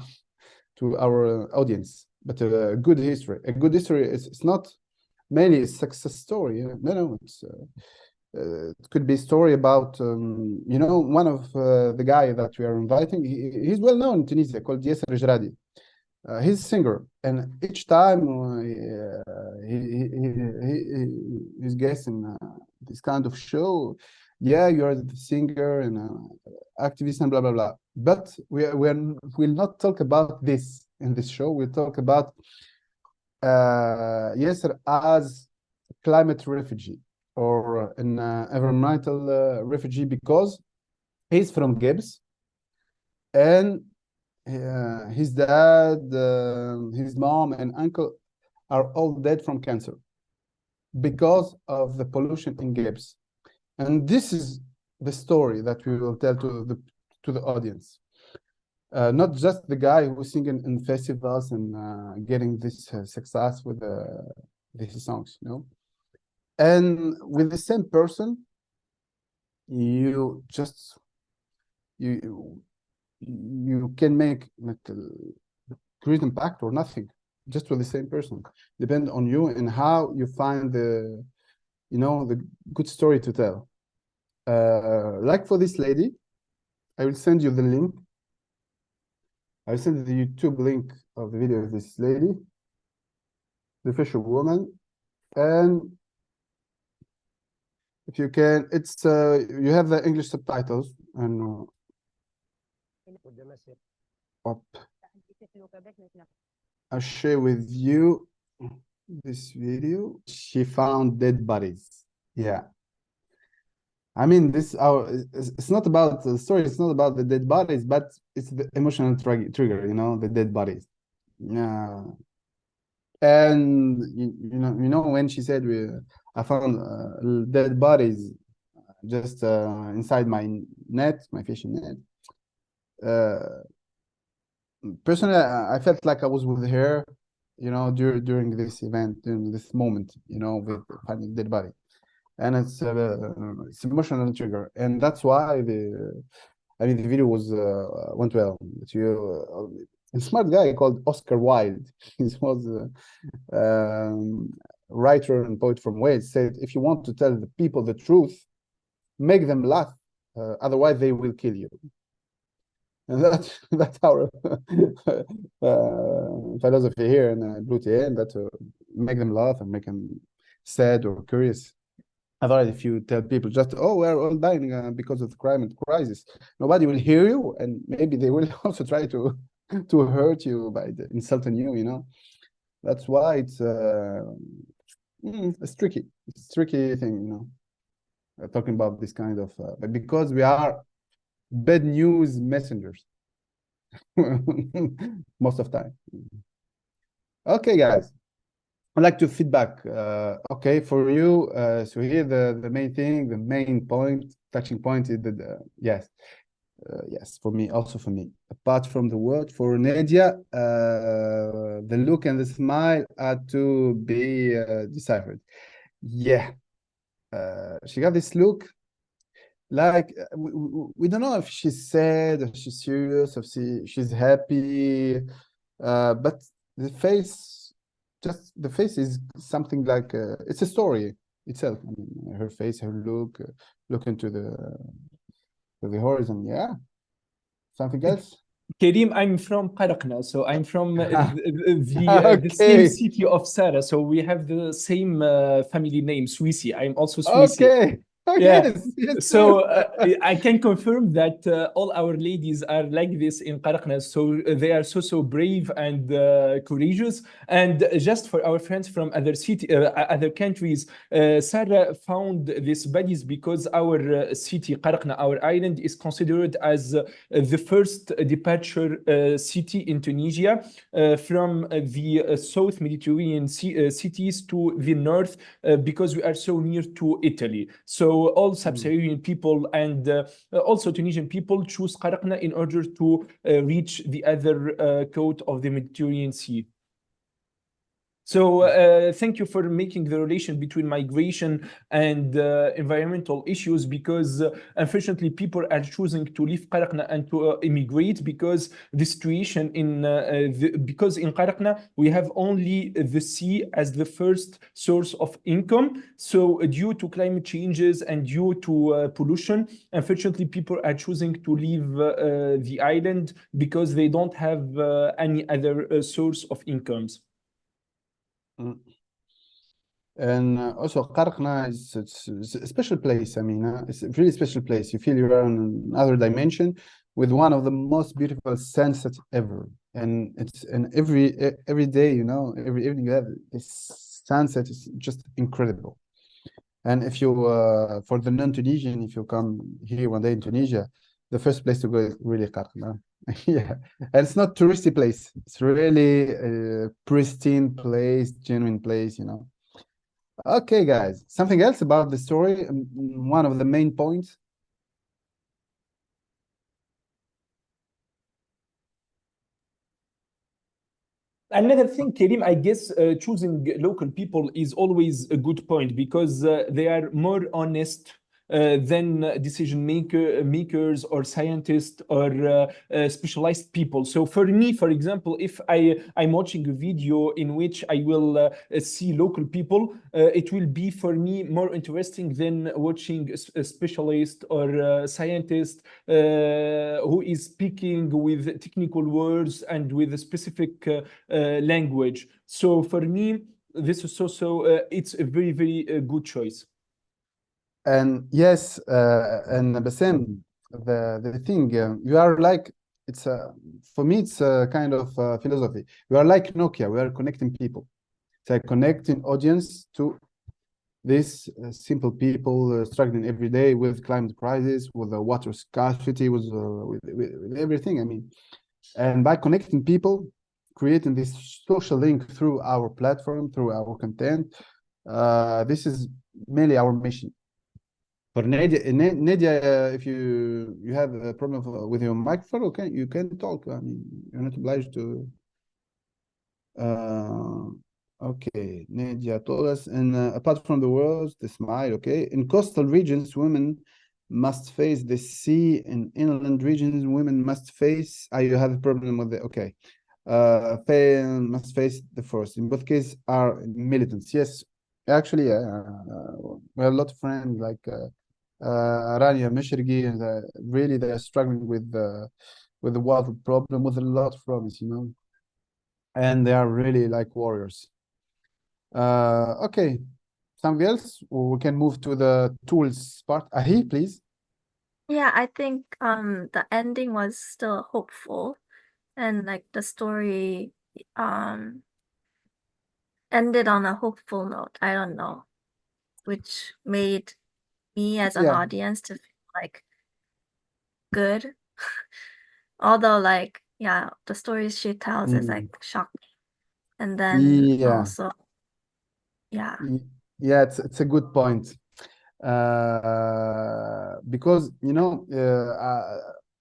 our audience, but a good history. A good history is, it's not mainly a success story. No, it's it could be a story about you know, one of the guy that we are inviting. He's well known in Tunisia, called Yasser Jradi. He's a singer, and each time he's guessing this kind of show, yeah, you're the singer and activist and blah blah blah. But we'll not talk about this in this show. We'll talk about Yasser as climate refugee, or an environmental refugee, because he's from Gibbs, and his dad, his mom, and uncle are all dead from cancer because of the pollution in Gibbs. And this is the story that we will tell to the audience. Not just the guy who's singing in festivals and getting this success with these songs, you know. And with the same person, you just you can make like a great impact or nothing, just with the same person. Depend on you and how you find the, you know, the good story to tell. Like for this lady, I will send you the link. I'll send the YouTube link of the video of this lady, the fisher woman. And if you can, it's you have the English subtitles, and I'll share with you this video. She found dead bodies. Yeah, I mean, this it's not about the story. It's not about the dead bodies, but it's the emotional trigger. You know, the dead bodies. Yeah. And you know when she said I found dead bodies just inside my net, my fishing net. Personally, I felt like I was with her, you know, during this event, during this moment, you know, with finding dead body, and it's emotional trigger, and that's why I mean, the video was went well. A smart guy called Oscar Wilde. He was writer and poet from Wales, said, if you want to tell the people the truth, make them laugh, otherwise they will kill you. And that's our philosophy here in Blue TN, that make them laugh and make them sad or curious. Otherwise, if you tell people just, oh, we're all dying because of the climate crisis, nobody will hear you, and maybe they will also try to hurt you by insulting you, you know. That's why it's tricky. It's a tricky thing, you know, talking about this kind of, but because we are bad news messengers. most of time. Okay, guys. I'd like to feedback. Okay, for you. So here the main thing, the main point, touching point is yes. Yes, for me, also for me. Apart from the word, for Nadia, the look and the smile had to be deciphered. Yeah, she got this look. Like we don't know if she's sad, if she's serious, if she's happy. But the face, just the face is something like it's a story itself. I mean, her face, her look into the horizon. Yeah. Something else? Kerim, I'm from Qarakna, so I'm from the same Okay. city of Sarah, so we have the same family name, Swissy. I'm also Swissy. Okay. Oh, Yeah. yes, So true. I can confirm that all our ladies are like this in Qarakna. So they are so brave and courageous. And just for our friends from other countries, Sarah found these buddies because our city, Qarakna, our island, is considered as the first departure city in Tunisia from the South Mediterranean cities to the north because we are so near to Italy. So all Sub-Saharan people and also Tunisian people choose Qarakna in order to reach the other coast of the Mediterranean Sea. So thank you for making the relation between migration and environmental issues, because unfortunately people are choosing to leave Qarakna and to immigrate because the situation because in Qarakna we have only the sea as the first source of income. So due to climate changes and due to pollution, unfortunately people are choosing to leave the island because they don't have any other source of incomes. And also Qarqna it's a special place. I mean, it's a really special place. You feel you're in another dimension with one of the most beautiful sunsets ever. And it's every day, you know, every evening you have this sunset is just incredible. And if you for the non-Tunisian, if you come here one day in Tunisia, the first place to go is really Qarqna. Yeah, and it's not touristy place. It's really a pristine place, genuine place, you know. Okay, guys. Something else about the story? One of the main points. Another thing, Kerim, I guess choosing local people is always a good point because they are more honest than makers or scientists or specialized people. So for me, for example, if I'm watching a video in which I will see local people, it will be for me more interesting than watching a specialist or a scientist who is speaking with technical words and with a specific language. So for me, this is also it's a very good choice. And yes, and Bassem, the thing you are like it's for me it's a kind of philosophy. We are like Nokia. We are connecting people. It's like connecting audience to these simple people struggling every day with climate crisis, with the water scarcity, with everything. I mean, and by connecting people, creating this social link through our platform, through our content, this is mainly our mission. For Nadia, if you have a problem with your microphone, okay, you can talk. I mean, you're not obliged to. Okay, Nadia told us, and apart from the words, the smile, okay. In coastal regions, women must face the sea. In inland regions, women must face. You have a problem with the okay. Must face the forest. In both cases, are militants. Yes, actually, we have a lot of friends like Rania Mishirgi, and really they're struggling with the water problem, with a lot of problems, you know, and they are really like warriors. Okay, something else, or we can move to the tools part. Ahi, please. Yeah, I think the ending was still hopeful, and like the story ended on a hopeful note. I don't know, which made me as an audience to feel like good. Although like yeah, the stories she tells is like shocking. And then also, yeah. Yeah, it's a good point. Because, you know,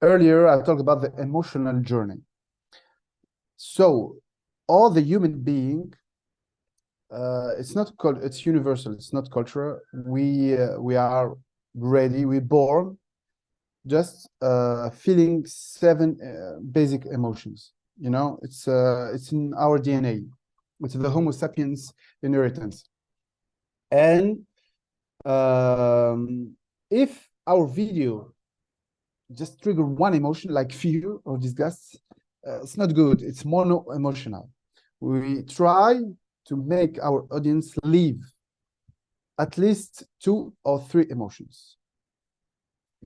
earlier I talked about the emotional journey. So all the human being, it's not it's universal, it's not cultural. We are ready, we're born just feeling 7 basic emotions. You know, it's in our DNA. It's the Homo sapiens inheritance. And if our video just trigger one emotion like fear or disgust, it's not good. It's mono emotional. We try to make our audience live at least 2 or 3 emotions.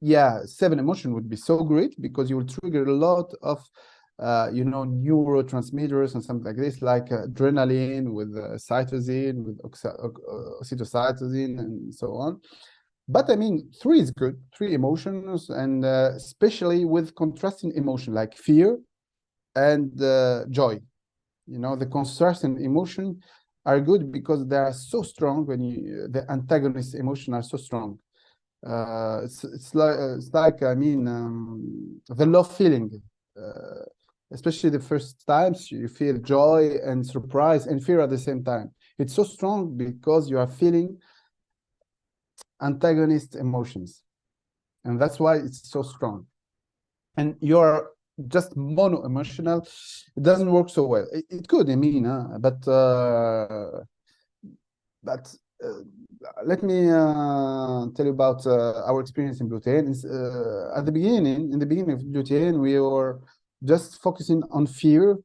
Yeah, 7 emotion would be so great because you will trigger a lot of you know, neurotransmitters and something like this, like adrenaline with cytosine, with oxytocin and so on. But I mean, 3 is good, 3 emotions, and especially with contrasting emotion like fear and joy. You know, the contrasting emotion are good because they are so strong when you, the antagonist emotion are so strong. It's like I mean, the love feeling, especially the first times you feel joy and surprise and fear at the same time. It's so strong because you are feeling antagonist emotions, and that's why it's so strong. And you're just mono emotional, it doesn't work so well. It could, I mean, but let me tell you about our experience in Bluetain. At the beginning, in the beginning of Bluetain, we were just focusing on fear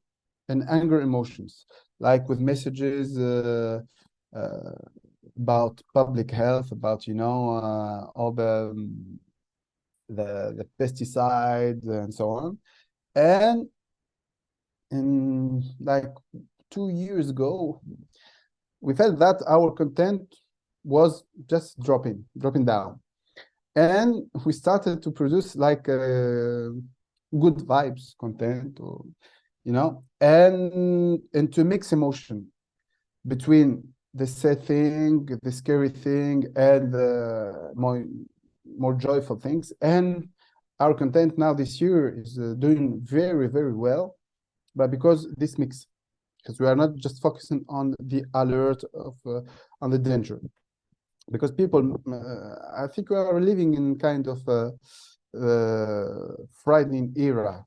and anger emotions, like with messages about public health, about, you know, all the pesticides and so on. And in like 2 years ago, we felt that our content was just dropping down, and we started to produce like good vibes content, or, you know, and to mix emotion between the sad thing, the scary thing, and the more joyful things. And our content now this year is doing very, very well, but because this mix, because we are not just focusing on the alert of on the danger, because people, I think we are living in kind of frightening era,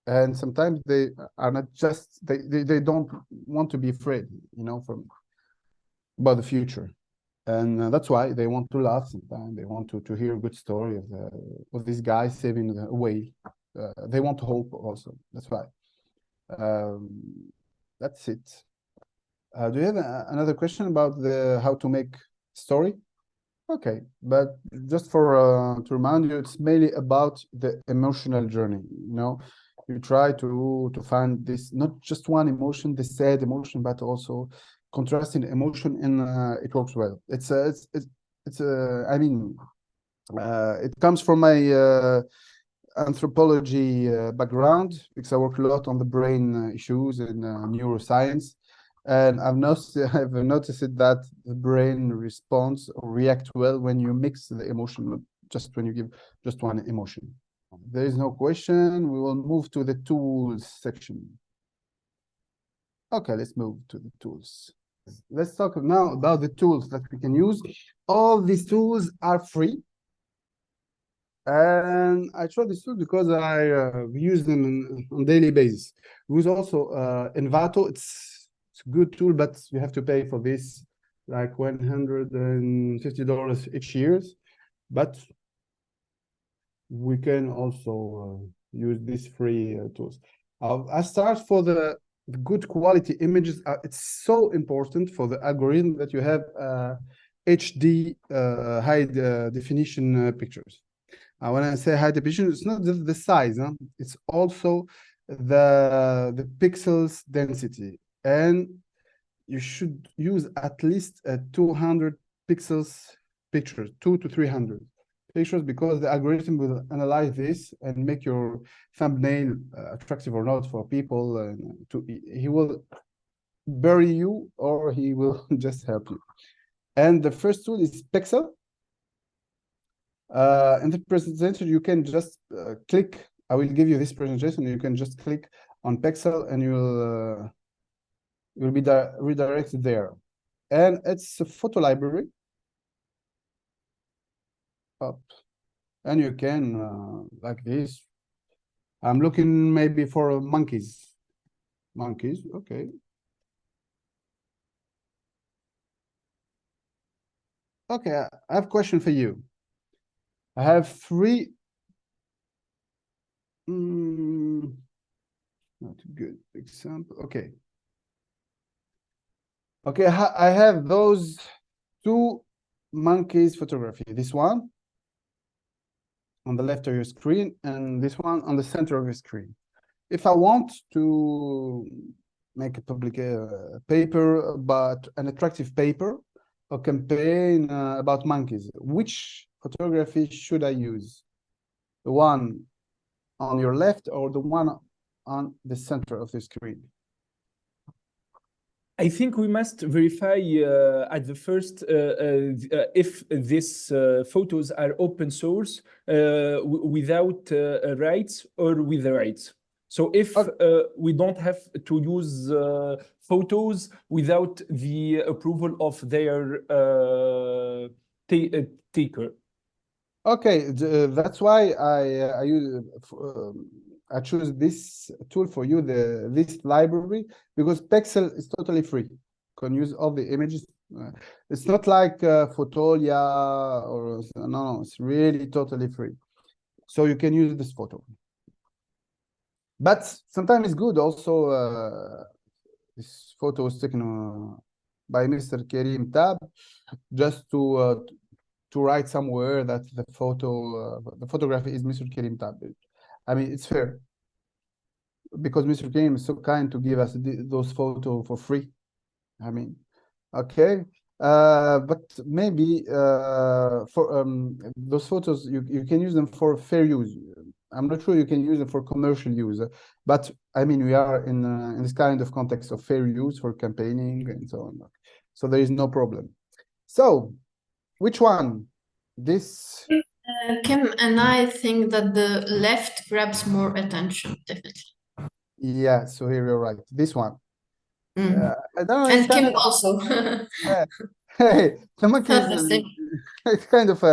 and sometimes they are not just they don't want to be afraid, you know, from about the future, and that's why they want to laugh sometimes. They want to hear a good story of this guy saving a whale. They want hope also. That's why. That's it. Do you have another question about the how to make story? Okay, but just for to remind you, it's mainly about the emotional journey. You know, you try to find this not just one emotion, the sad emotion, but also contrasting emotion, and it works well. I mean, it comes from my anthropology background, because I work a lot on the brain issues and neuroscience, and I've noticed that the brain responds or reacts well when you mix the emotion, just when you give just one emotion. There is no question. We will move to the tools section. Okay, let's move to the tools. Let's talk now about the tools that we can use. All these tools are free. And I chose this tool because I use them on daily basis. We use also Envato. It's a good tool, but you have to pay for this like $150 each year. But we can also use these free tools. I start for the good quality images. It's so important for the algorithm that you have HD high definition pictures. When I say high definition, it's not just the size, huh? It's also the pixels density, and you should use at least 200 pixels pictures, 200 to 300 pictures because the algorithm will analyze this and make your thumbnail attractive or not for people. And he will bury you or he will just help you. And the first tool is Pexel. In the presentation, you can just click. I will give you this presentation. You can just click on Pexel and you'll be redirected there. And it's a photo library. Up. And you can, like this. I'm looking maybe for monkeys. Monkeys, okay. Okay, I have a question for you. I have three. Not a good example. Okay. Okay, I have those two monkeys photography. This one on the left of your screen and this one on the center of your screen. If I want to make a public paper, but an attractive paper, a campaign about monkeys, which photography should I use? The one on your left or the one on the center of the screen? I think we must verify at the first if these photos are open source without rights or with the rights. So if we don't have to use photos without the approval of their taker. Okay, that's why I choose this tool for you, this library, because Pexel is totally free. You can use all the images. It's not like Photolia or no, it's really totally free. So you can use this photo. But sometimes it's good also. This photo was taken by Mr. Kerim Tab, just to write somewhere that the photography is Mr. Kerim Tab. I mean, it's fair because Mr. Kerim is so kind to give us those photos for free. I mean, okay, but maybe for those photos you can use them for fair use. I'm not sure you can use them for commercial use, but I mean we are in this kind of context of fair use for campaigning and so on. So there is no problem. So which one? This. Kim and I think that the left grabs more attention, definitely. Yeah, so here you're right. This one. Mm. I don't know. And Kim also. Hey, the monkey is kind of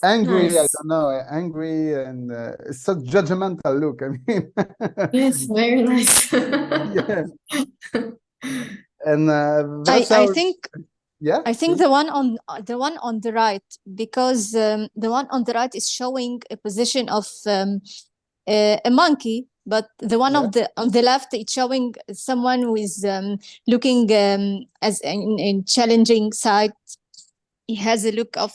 angry. Nice. I don't know, angry and such judgmental look. I mean, yes, very nice. yes. And I think. Yeah, I think the one on the right, because the one on the right is showing a position of a monkey, but the one on the left it's showing someone who is looking as in challenging side. He has a look of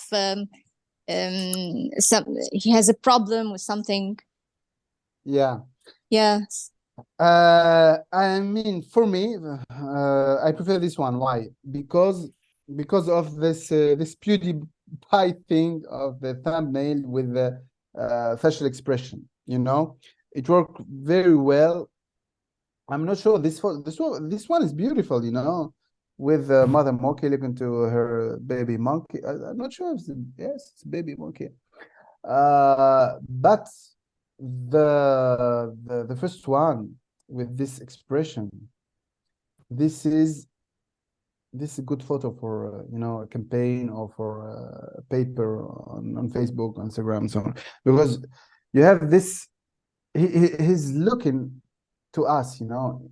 he has a problem with something. Yeah. Yes. I mean, for me, I prefer this one. Why? Because of this this PewDiePie thing of the thumbnail with the facial expression. You know, it worked very well. I'm not sure this one is beautiful. You know, with mother monkey looking to her baby monkey. I'm not sure if it's baby monkey. But the first one with this expression, this is a good photo for you know, a campaign or for a paper on Facebook, on Instagram, and so on, because you have this. He's looking to us, you know,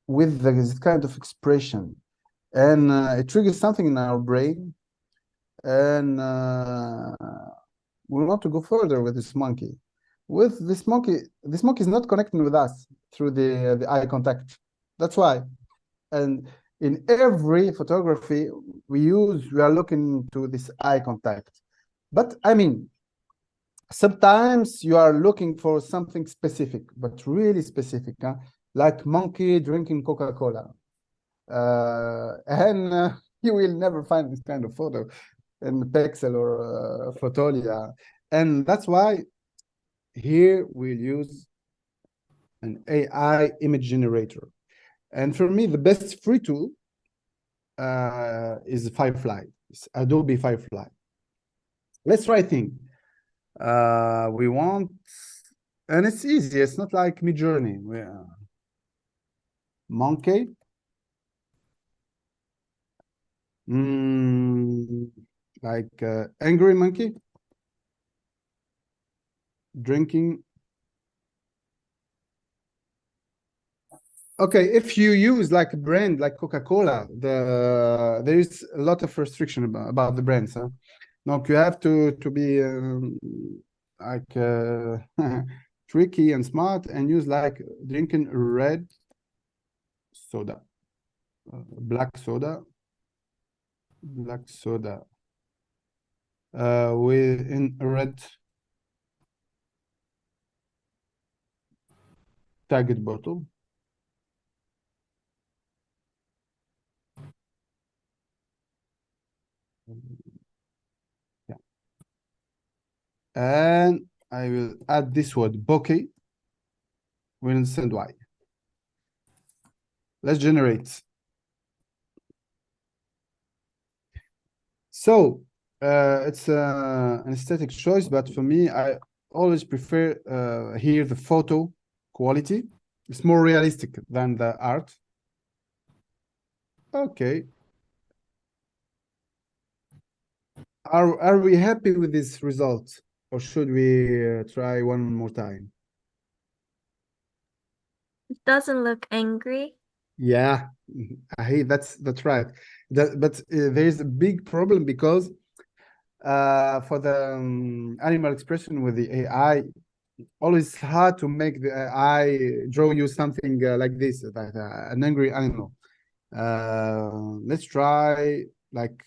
with this kind of expression, and it triggers something in our brain, and we want to go further with this monkey. With this monkey is not connecting with us through the eye contact. That's why. And in every photography we are looking to this eye contact. But I mean, sometimes you are looking for something specific, but really specific, huh? Like monkey drinking Coca-Cola. And you will never find this kind of photo. in Pixel or Photolia. And that's why here we'll use an AI image generator. And for me, the best free tool is Firefly. It's Adobe Firefly. Let's try a thing. We want, and it's easy. It's not like Midjourney. Monkey. Like angry monkey. Drinking. Okay, if you use like a brand like Coca-Cola, there is a lot of restriction about the brands. Huh? No, you have to be like tricky and smart and use like drinking red soda, black soda with in a red tagged bottle. Yeah. And I will add this word bokeh. We'll understand why. Let's generate. So it's an aesthetic choice, but for me, I always prefer here the photo quality. It's more realistic than the art. Okay. Are we happy with this result, or should we try one more time? It doesn't look angry. Yeah, I hate that's right. But there is a big problem because for the animal expression with the AI, always hard to make the AI draw you something like this, like an angry animal. Let's try like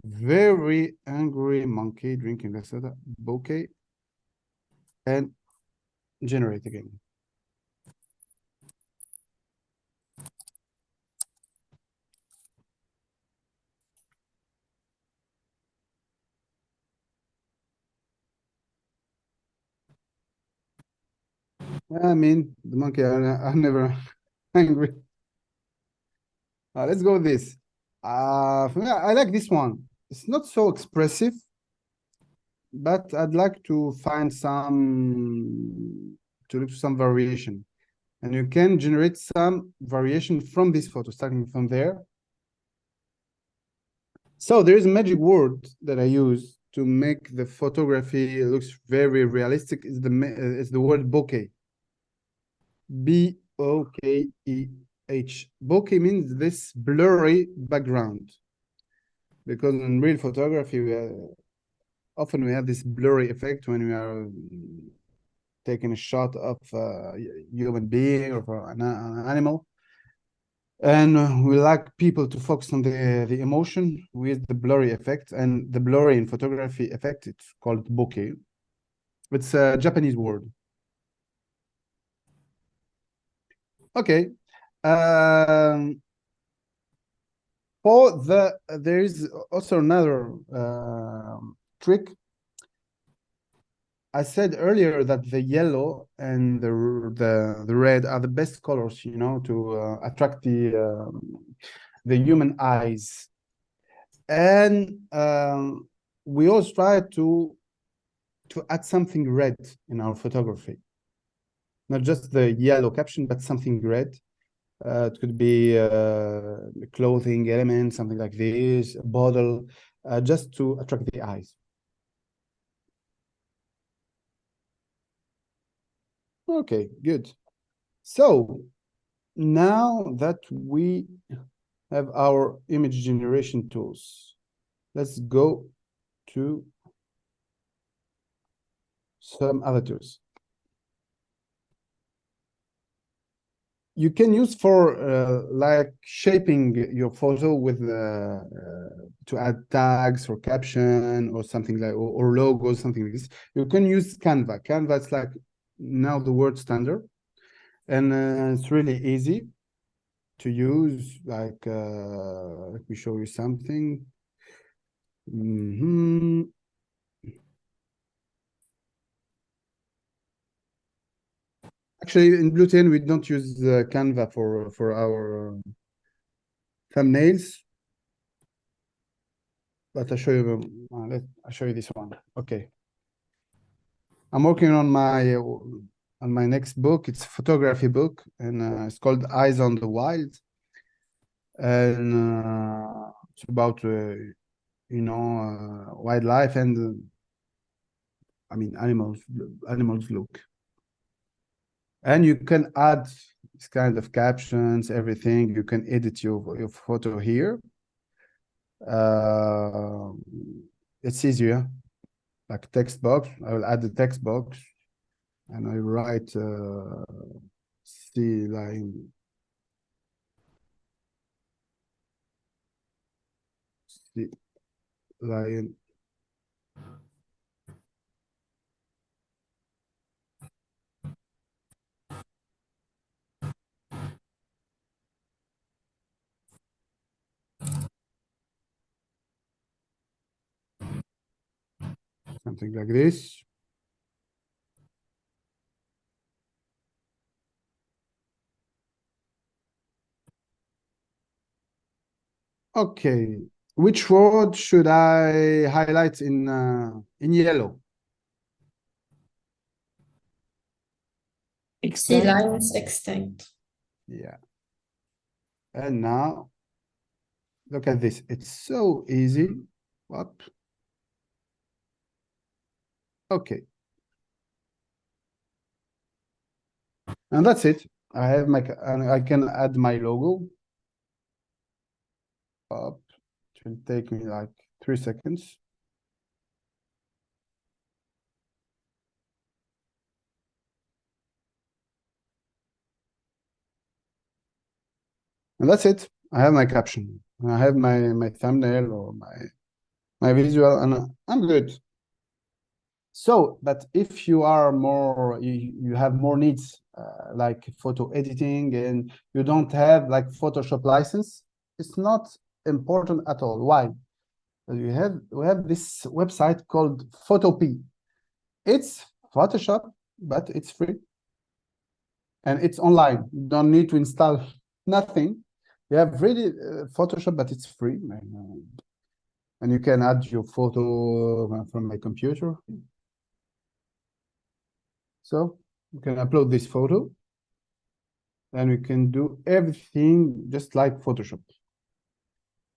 very angry monkey drinking a soda, bokeh, and generate again. I mean, the monkey are never angry. Let's go with this. For me, I like this one. It's not so expressive, but I'd like to find some variation. And you can generate some variation from this photo, starting from there. So there is a magic word that I use to make the photography looks very realistic. Is the word bokeh. B-O-K-E-H. Bokeh means this blurry background. Because in real photography, often we have this blurry effect when we are taking a shot of a human being or an animal. And we like people to focus on the emotion with the blurry effect. And the blurry in photography effect, it's called bokeh. It's a Japanese word. Okay. There is also another trick. I said earlier that the yellow and the red are the best colors, you know, to attract the human eyes. And we always try to add something red in our photography. Not just the yellow caption, but something red. It could be a clothing element, something like this, a bottle, just to attract the eyes. Okay, good. So now that we have our image generation tools, let's go to some other tools. You can use for like shaping your photo with to add tags or caption or something like or logos, something like this. You can use Canva. Canva is like now the word standard, and it's really easy to use. Like let me show you something. Mhm. Actually, in Bluetin, we don't use Canva for our thumbnails. But I'll show you. I'll show you this one. Okay. I'm working on my next book. It's a photography book, and it's called Eyes on the Wild, and it's about wildlife and I mean animals look. And you can add this kind of captions, everything. You can edit your photo here. It's easier, like text box. I will add the text box, and I write sea lion, sea lion. Something like this. Okay, which word should I highlight in yellow? Sea lions extinct. Yeah. And now, look at this. It's so easy. Up. Okay. And that's it. I have I can add my logo. Up. It will take me like 3 seconds. And that's it. I have my caption. I have my thumbnail or my visual, and I'm good. So, but if you are more, you have more needs like photo editing, and you don't have like Photoshop license, it's not important at all. Why? We have this website called Photopea. It's Photoshop, but it's free, and it's online. You don't need to install nothing. You have really Photoshop, but it's free, and you can add your photo from my computer. So you can upload this photo, and we can do everything just like Photoshop.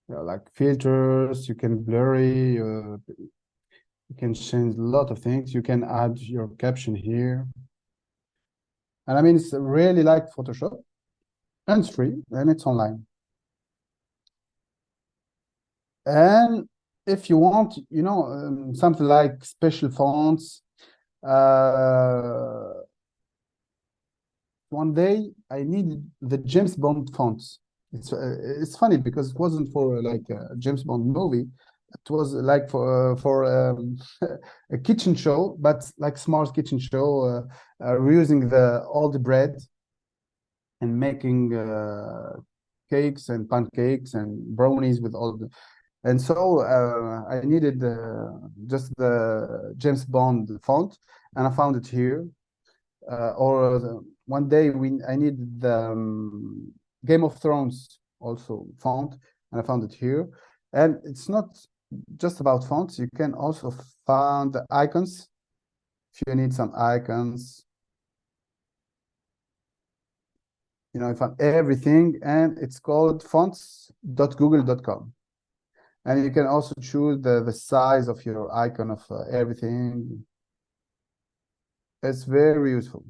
Like filters, you can blurry, you can change a lot of things. You can add your caption here. And I mean, it's really like Photoshop, and it's free, and it's online. And if you want, something like special fonts, one day I needed the James Bond fonts. It's funny because it wasn't for like a James Bond movie. It was like for a kitchen show, but like smart kitchen show. We're using all the bread and making cakes and pancakes and brownies with all the. And so I needed just the James Bond font, and I found it here. One day I needed the Game of Thrones also font, and I found it here. And it's not just about fonts. You can also find the icons if you need some icons. I found everything, and it's called fonts.google.com. And you can also choose the size of your icon of everything. It's very useful.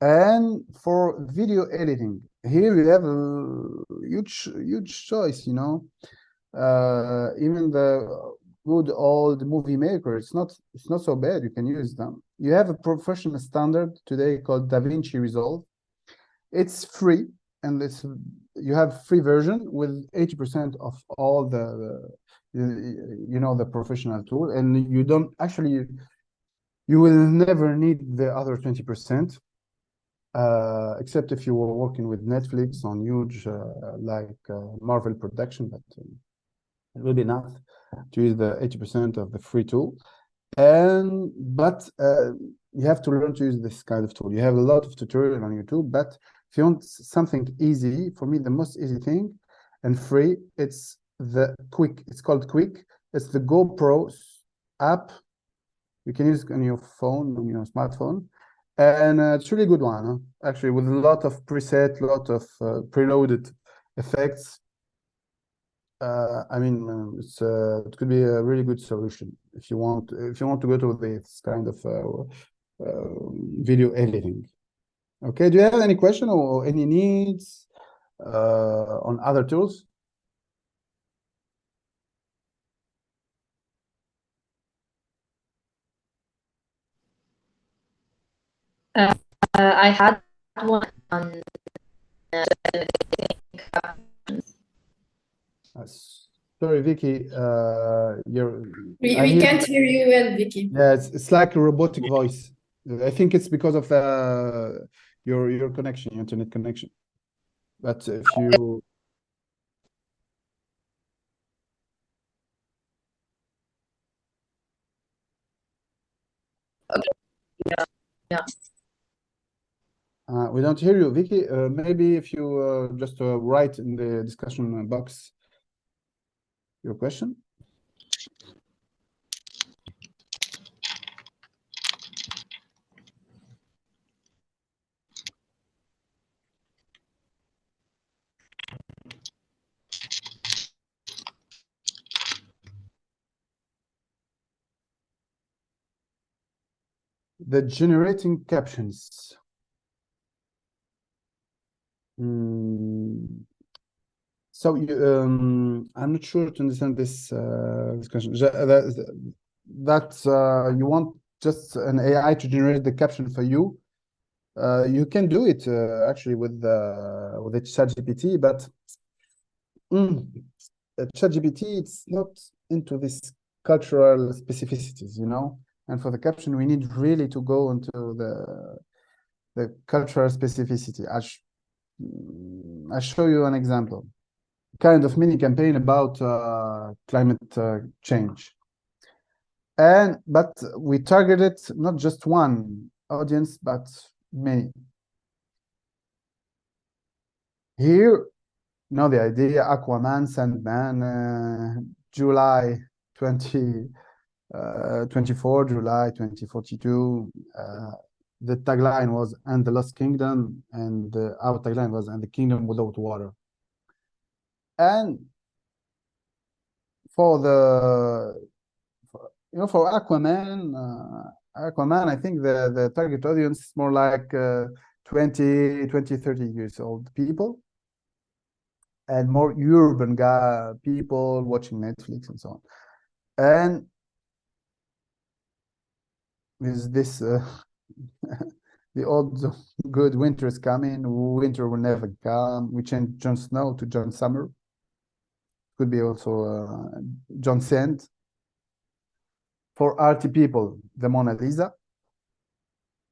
And for video editing, here we have a huge choice, even the good old movie maker, it's not so bad. You can use them. You have a professional standard today called DaVinci Resolve. It's free, and you have free version with 80% of all the professional tool, and you will never need the other 20%. except if you were working with Netflix on huge Marvel production, but it will be enough to use the 80% of the free tool. But you have to learn to use this kind of tool. You have a lot of tutorial on YouTube, but if you want something easy, for me the most easy thing and free, it's the Quick. It's called Quick. It's the GoPro app. You can use it on your phone, on your smartphone, and it's a really good one, huh? Actually, with a lot of preset, lot of preloaded effects. I mean, it could be a really good solution if you want to go to this kind of video editing. Okay, do you have any question or any needs on other tools? I had one on Sorry, Vicky, We can't hear you well, Vicky. Yeah, it's like a robotic voice. I think it's because of your connection, your internet connection. But if you yeah. We don't hear you, Vicky. Maybe if you just write in the discussion box your question. The generating captions. So I'm not sure to understand this question. That you want just an AI to generate the caption for you. You can do it actually with the ChatGPT, but ChatGPT it's not into this cultural specificities, you know. And for the caption, we need really to go into the cultural specificity. I'll show you an example. Kind of mini campaign about climate change. But we targeted not just one audience, but many. Here, you know the idea, Aquaman, Sandman, July 2024, July 2042. The tagline was "And the Lost Kingdom," and our tagline was "And the Kingdom Without Water." And for Aquaman, I think the target audience is more like 20, 30 years old people, and more urban people watching Netflix and so on. And with this, the old good winter is coming, winter will never come. We changed Jon Snow to Jon Summer. Could be also John Sand. For arty people, the Mona Lisa.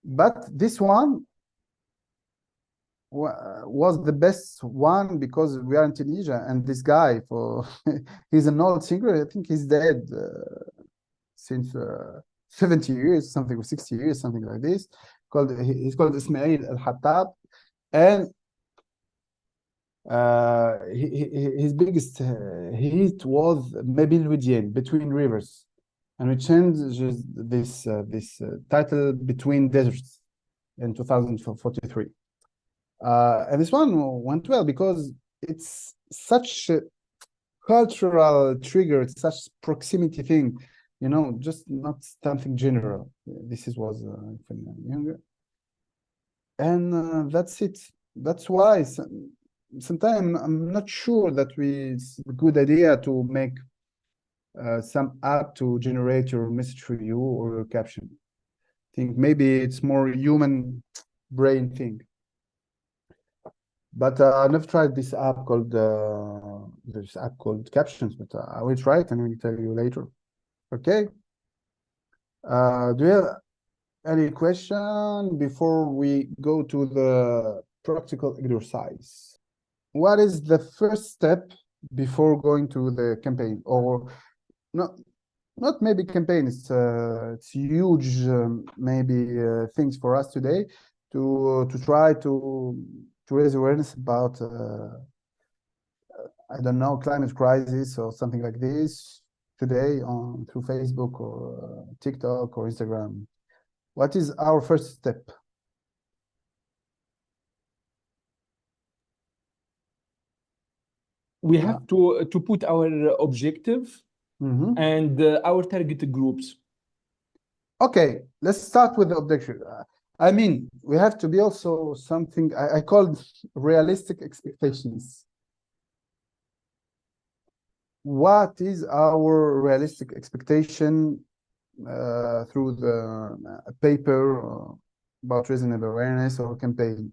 But this one was the best one because we are in Tunisia, and this guy, he's an old singer. I think he's dead since 70 years, something, or 60 years, something like this. He's called Ismail Al-Hattab, and his biggest hit was Mabin Widien, Between Rivers, and we changed this title Between Deserts in 2043. And this one went well because it's such a cultural trigger, it's such proximity thing, you know, just not something general. This was younger, and that's it. That's why sometimes I'm not sure that it's a good idea to make some app to generate your message for you or your caption. I think maybe it's more human brain thing. But I've never tried this app called Captions, but I will try it and I will tell you later. Okay. Do you have Any question before we go to the practical exercise? What is the first step before going to the campaign, or not maybe campaign? It's huge, maybe things for us today to try to raise awareness about I don't know, climate crisis or something like this today on through Facebook or TikTok or Instagram. What is our first step? We have to put our objective and our target groups. Okay, let's start with the objective. I mean, we have to be also something I call realistic expectations. What is our realistic expectation through the paper about raising awareness or campaign?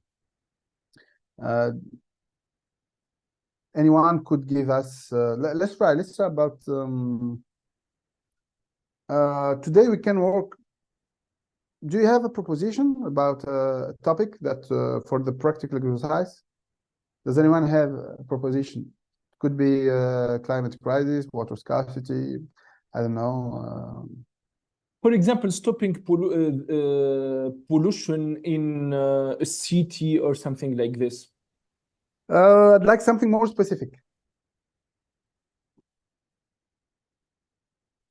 Anyone could give us, let's try about, today we can work. Do you have a proposition about a topic that for the practical exercise? Does anyone have a proposition? Could be climate crisis, water scarcity, I don't know. For example, stopping pollution in a city or something like this. I'd like something more specific.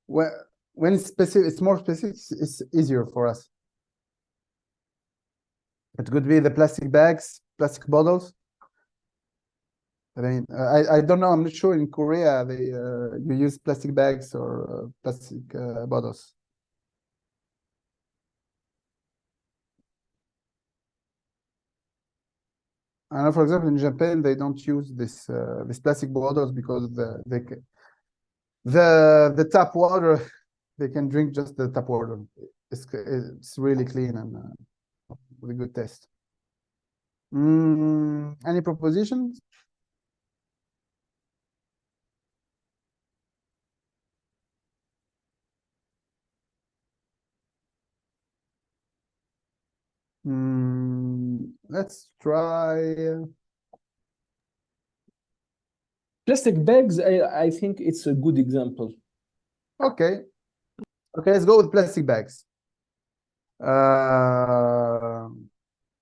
When it's specific, it's more specific, it's easier for us. It could be the plastic bags, plastic bottles. I mean, I don't know. I'm not sure in Korea they you use plastic bags or plastic bottles. I know, for example, in Japan they don't use this this plastic bottles because the tap water they can drink just the tap water. It's really clean and with a good taste. Any propositions? Let's try. Plastic bags, I think it's a good example. Okay, let's go with plastic bags.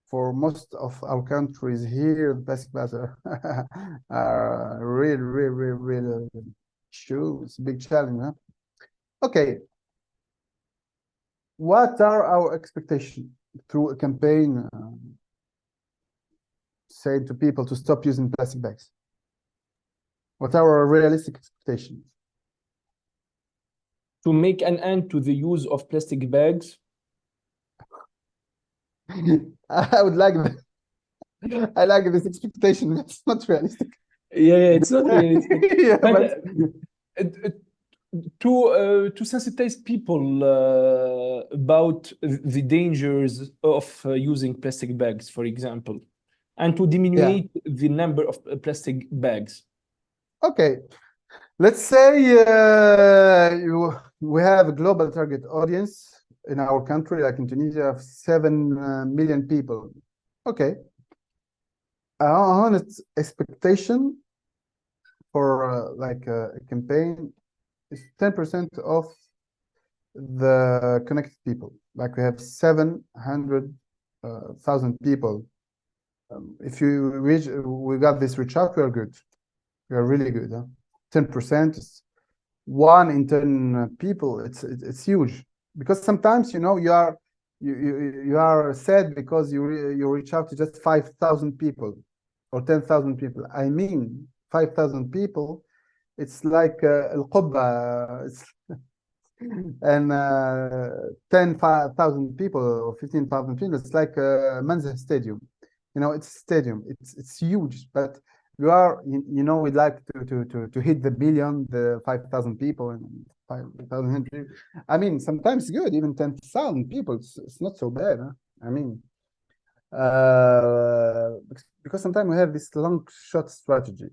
For most of our countries here, plastic bags are really issue. It's a big challenge, huh? Okay. What are our expectations through a campaign saying to people to stop using plastic bags? What are our realistic expectations? To make an end to the use of plastic bags. I would like that. I like this expectation. It's not realistic. Yeah, it's not realistic. Yeah, but to sensitize people about the dangers of using plastic bags, for example, and to diminish the number of plastic bags. Okay, let's say we have a global target audience in our country, like in Tunisia, of 7 million people. Okay, our honest expectation for like a campaign is 10% of the connected people. Like we have 700,000 people. If you reach, we got this reach out, we are good. We are really good. Huh? 10% is 1 in 10 people. It's huge, because sometimes you know you are sad because you reach out to just 5,000 people or 10,000 people. I mean 5,000 people. It's like al-Qubba, and 10,000 people or 15,000 people. It's like Manzah Stadium. You know, it's a stadium. It's huge, but you are, you know, we'd like to hit the billion, the 5,000 people and 5,000 people. I mean, sometimes it's good, even 10,000 people. It's not so bad. Huh? I mean, because sometimes we have this long shot strategy.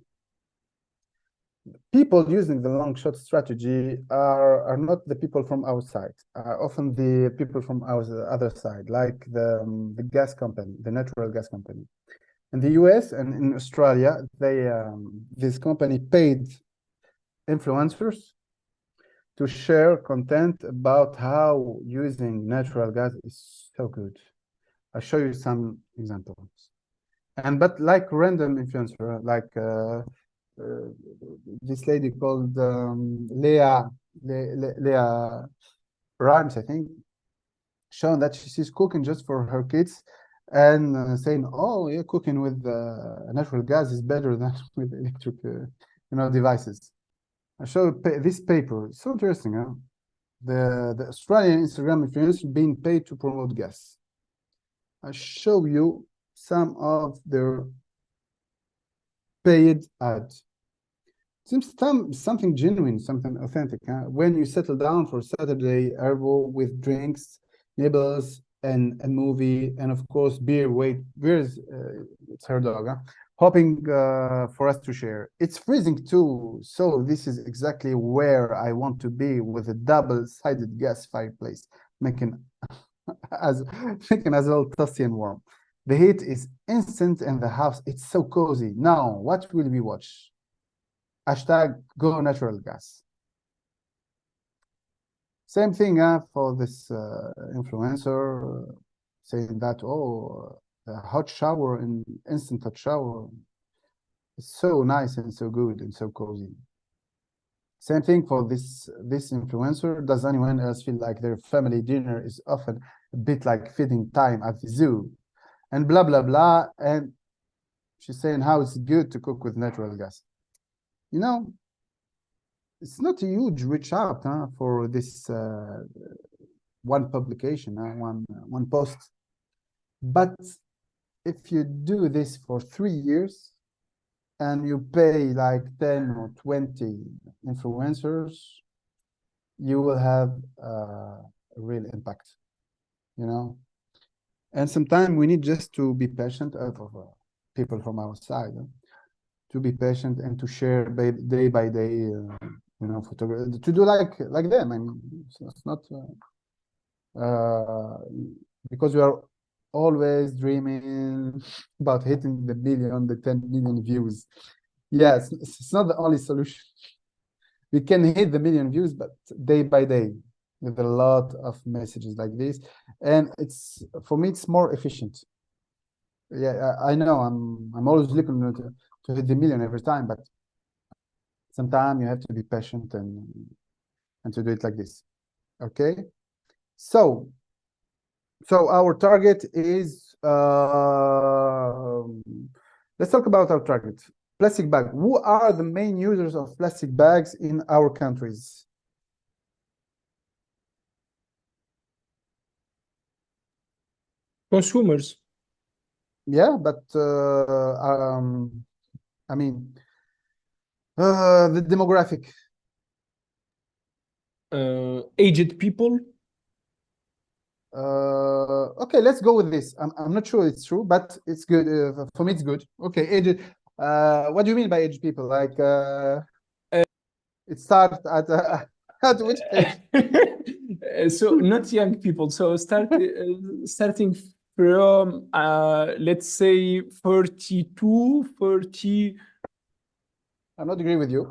people using the long shot strategy are not the people from our side, often the people from our other side, like the gas company, the natural gas company. In the US and in Australia, this company paid influencers to share content about how using natural gas is so good. I'll show you some examples. But like random influencer, like this lady called Leah Rhymes, I think, showing that she's cooking just for her kids and saying, "Oh, yeah, cooking with natural gas is better than with electric, devices." I show this paper. It's so interesting, huh? The Australian Instagram influencer being paid to promote gas. I show you some of their paid ads. Seems something genuine, something authentic. Huh? When you settle down for Saturday herbal with drinks, nibbles, and a movie, and of course beer. Wait, beer's it's her dog. Huh? Hoping for us to share. It's freezing too, so this is exactly where I want to be, with a double-sided gas fireplace, making as well toasty and warm. The heat is instant in the house. It's so cozy. Now, what will we watch? Hashtag go natural gas. Same thing for this influencer saying that, oh, a hot shower and instant hot shower is so nice and so good and so cozy. Same thing for this influencer. Does anyone else feel like their family dinner is often a bit like feeding time at the zoo? And blah, blah, blah. And she's saying how it's good to cook with natural gas. You know, it's not a huge reach out for this one publication, one post. But if you do this for 3 years and you pay like 10 or 20 influencers, you will have a real impact, And sometimes we need just to be patient of people from our side, to be patient and to share day by day, photography, to do like them. I mean, it's not because we are always dreaming about hitting the million, the 10 million views. Yes, it's not the only solution. We can hit the million views, but day by day, with a lot of messages like this, and for me it's more efficient. Yeah, I know I'm always looking to hit the million every time, but sometimes you have to be patient and to do it like this. Okay, so our target is let's talk about our target. Plastic bag. Who are the main users of plastic bags in our countries? Consumers. Yeah, but I mean, the demographic. Aged people. Okay, let's go with this. I'm not sure it's true, but it's good. For me, it's good. Okay, aged. What do you mean by aged people? Like, it starts at which age? So not young people. So starting from let's say 42, 30. I'm not agree with you.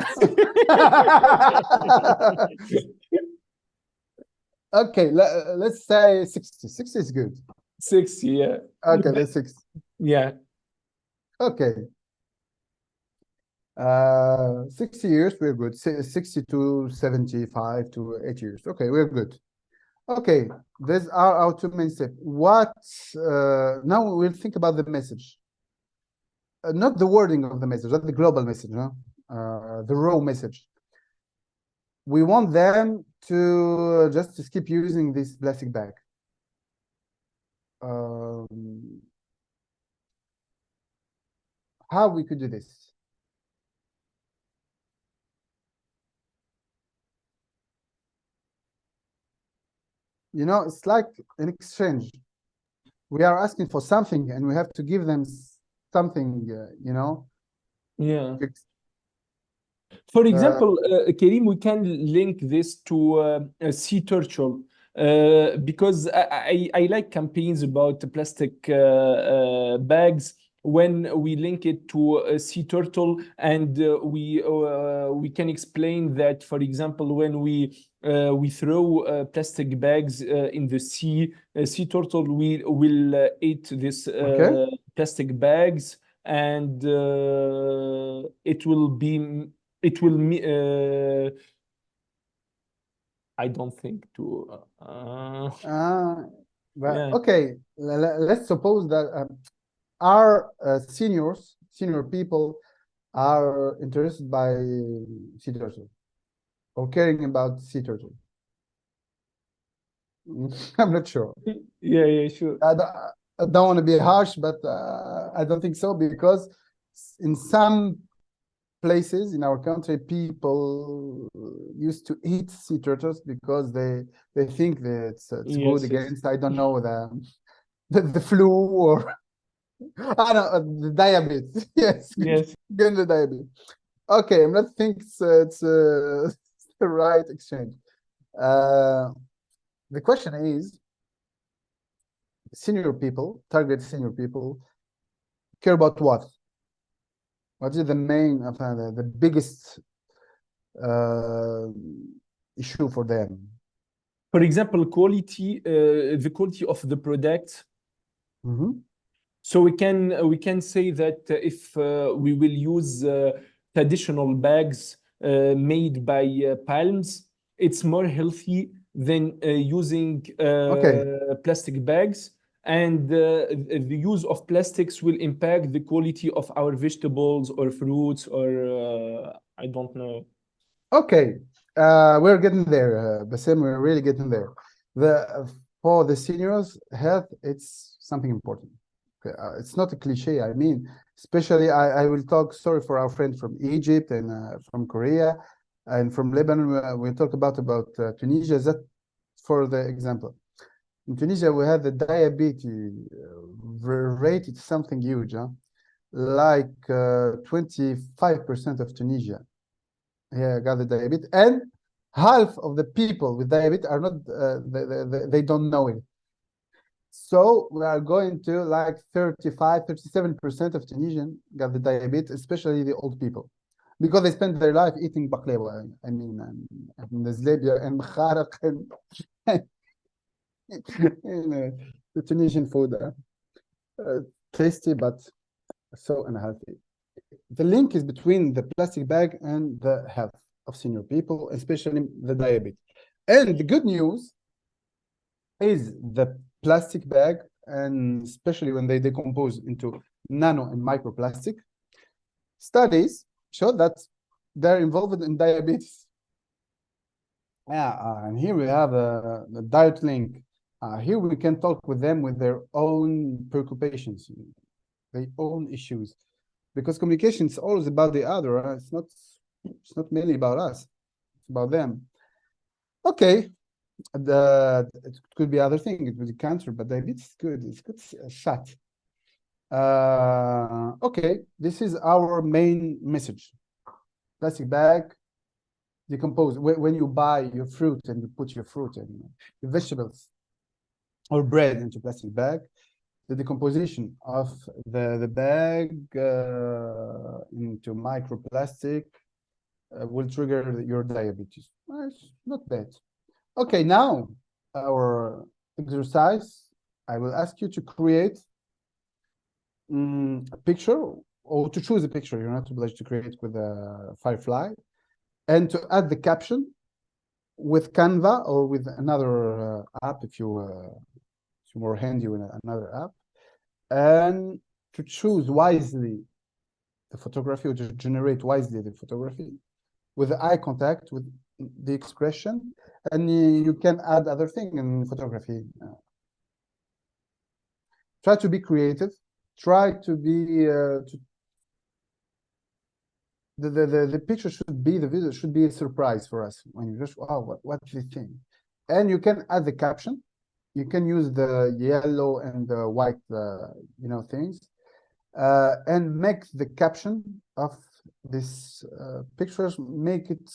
Okay, let's say 60. 60 is good. 60, yeah. Okay, that's 60. Yeah. Okay. 60 years, we're good. 60 to 75 to 8 years. Okay, we're good. Okay, these are our two main steps. Now we'll think about the message. Not the wording of the message, not the global message, the raw message. We want them to just keep using this plastic bag. How we could do this? It's like an exchange. We are asking for something and we have to give them something, Yeah. For example, Kerim, we can link this to a sea turtle because I like campaigns about plastic bags when we link it to a sea turtle, and we can explain that, for example, when we throw plastic bags in the sea, a sea turtle will eat this Okay. plastic bags, and it will be it will I don't think to But yeah. okay, let's suppose that our senior people are interested by sea turtle or caring about sea turtle. I'm not sure. Yeah, sure. I don't want to be harsh, but I don't think so, because in some places in our country, people used to eat sea turtles because they think that it's good Yes. against, I don't know, the flu, or I don't know, the diabetes. Yes. Yes. Against the diabetes. Okay, I'm not think it's the right exchange. The question is, target senior people care about what? What is the main, the biggest issue for them? For example, quality, the quality of the product. So we can say that if we will use traditional bags made by palms, it's more healthy than using plastic bags. And the use of plastics will impact the quality of our vegetables or fruits, or I don't know. Okay, we're getting there, Bassem. We're really getting there. For the seniors, health, it's something important. Okay, it's not a cliche. I mean, especially I will talk. Sorry for our friend from Egypt and from Korea and from Lebanon. We talk about Tunisia. That for the example. In Tunisia, we have the diabetes rate. It's something huge, huh? Like 25% of Tunisia got the diabetes, and half of the people with diabetes are not they don't know it. So we are going to like 37% of Tunisian got the diabetes, especially the old people, because they spend their life eating baklava. I mean, and zlebia and mkharak and the Tunisian food, tasty but so unhealthy. The link is between the plastic bag and the health of senior people, especially the diabetes. And the good news is the plastic bag, and especially when they decompose into nano and microplastic, studies show that they're involved in diabetes. And here we have a direct link. Here we can talk with them with their own preoccupations, their own issues, because communication is always about the other. It's not mainly about us. It's about them. Okay, it could be other thing. It could be cancer, but diabetes is good. It's good shot. Okay, this is our main message. Plastic bag, decompose. When you buy your fruit and you put your fruit and your vegetables or bread into plastic bag, the decomposition of the bag into microplastic will trigger your diabetes. Well, it's not bad. Okay, now our exercise. I will ask you to create a picture, or to choose a picture. You're not obliged to create with a Firefly, and to add the caption with Canva or with another app if you're more handy with another app, and to choose wisely the photography, or to generate wisely the photography with the eye contact, with the expression, and you can add other things in photography. Try to be creative. Try to be the picture should be, the video should be a surprise for us when you just, wow, what's this thing? And you can add the caption. You can use the yellow and the white, things, and make the caption of this pictures, make it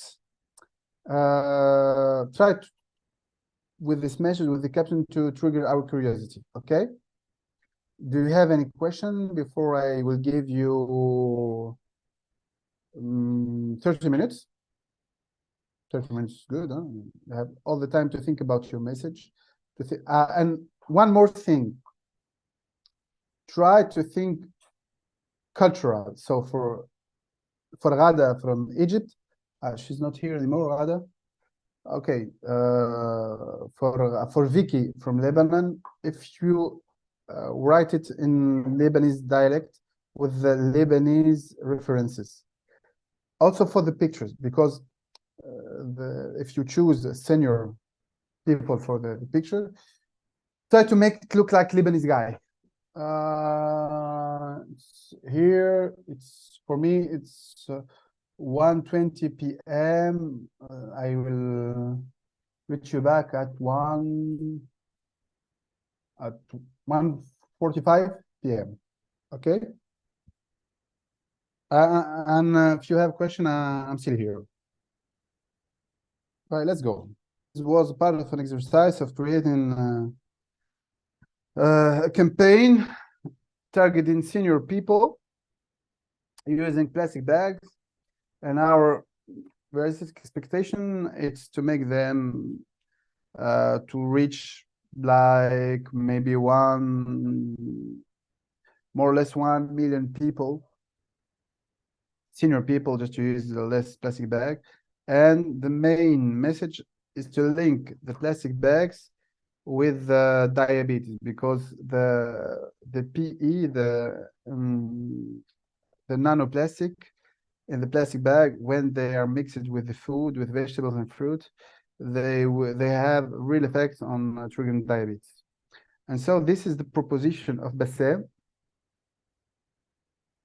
try to, with this message, with the caption, to trigger our curiosity. Okay, do you have any question before I will give you 30 minutes? 30 minutes is good, huh? You have all the time to think about your message. And one more thing, try to think cultural. So for Ghada from Egypt, she's not here anymore, Ghada. Okay, for Vicky from Lebanon, if you write it in Lebanese dialect with the Lebanese references. Also for the pictures, because if you choose senior people for the picture, try to make it look like Lebanese guy. Here, it's for me, it's 1:20 p.m. I will reach you back at 1:45 p.m. Okay. And if you have a question, I'm still here. All right, let's go. This was part of an exercise of creating a campaign targeting senior people using plastic bags, and our realistic expectation is to make them to reach like maybe more or less 1 million people, senior people, just to use the less plastic bag. And the main message is to link the plastic bags with diabetes, because the PE, the nanoplastic in the plastic bag, when they are mixed with the food, with vegetables and fruit, they have real effects on triggering diabetes. And so this is the proposition of Bassem.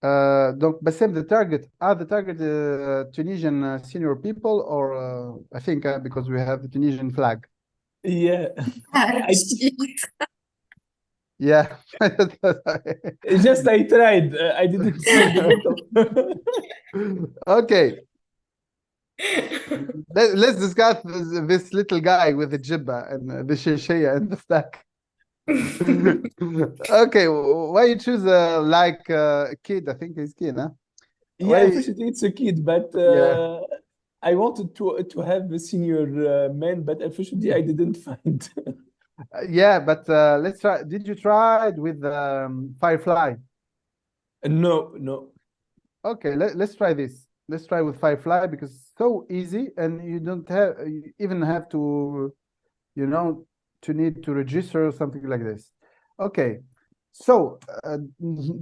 Donc Bassem, the target Tunisian senior people, or I think because we have the Tunisian flag. Yeah. Yeah. Just I tried. I didn't find a lot of. Okay. Let's discuss this little guy with the jibba and the shishaya and the stack. Okay, why you choose like a kid? I think he's kid, huh? Yeah, unfortunately it's a kid, but Yeah. I wanted to have a senior man, but unfortunately I didn't find. Yeah, but let's try. Did you try it with Firefly? No. Okay, let's try this. Let's try with Firefly, because it's so easy, and you don't have you even have to, you know, to need to register or something like this. Okay, so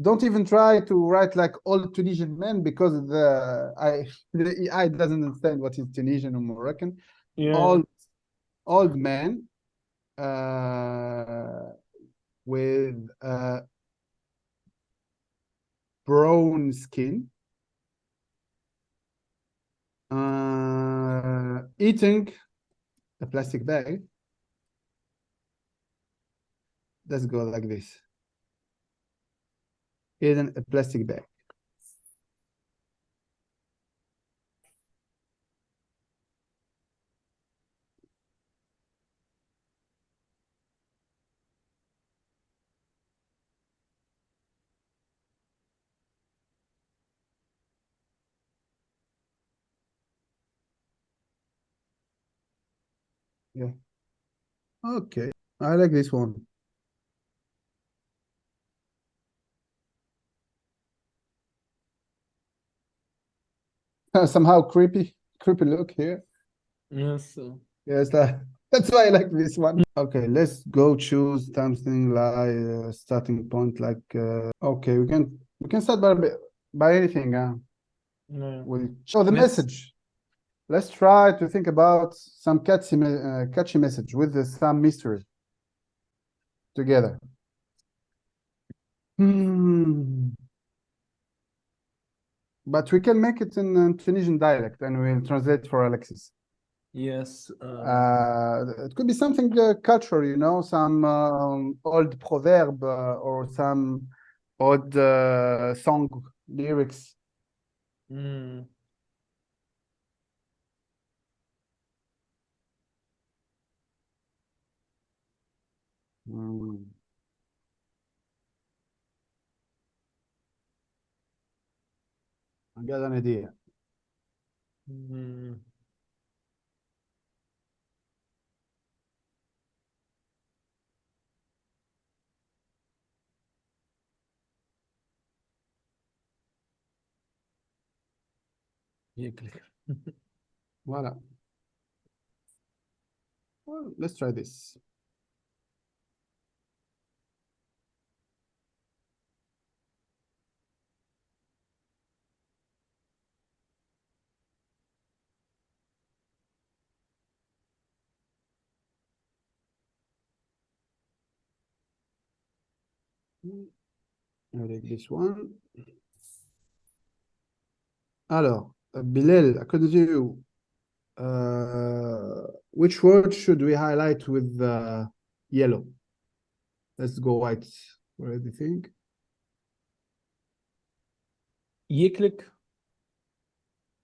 don't even try to write like old Tunisian men, because the AI doesn't understand what is Tunisian or Moroccan. Yeah. Old men with brown skin, eating a plastic bag. Let's go like this. Eating a plastic bag. Yeah. Okay, I like this one. Somehow creepy look here. Yes. Yes, that's why I like this one. Okay, let's go choose something like starting point, like okay, we can start by anything. Yeah. We'll show the message. Let's try to think about some catchy message with some mystery together. But we can make it in Tunisian dialect, and we'll translate for Alexis. Yes. It could be something cultural, you know, some old proverb or some old song lyrics. Mm. Hmm. I got an idea. Mm. يكلك. Voila. Well, let's try this. I'll take this one. Alors, Bilal, according to you, which word should we highlight with yellow? Let's go white. What do you think? يكلك.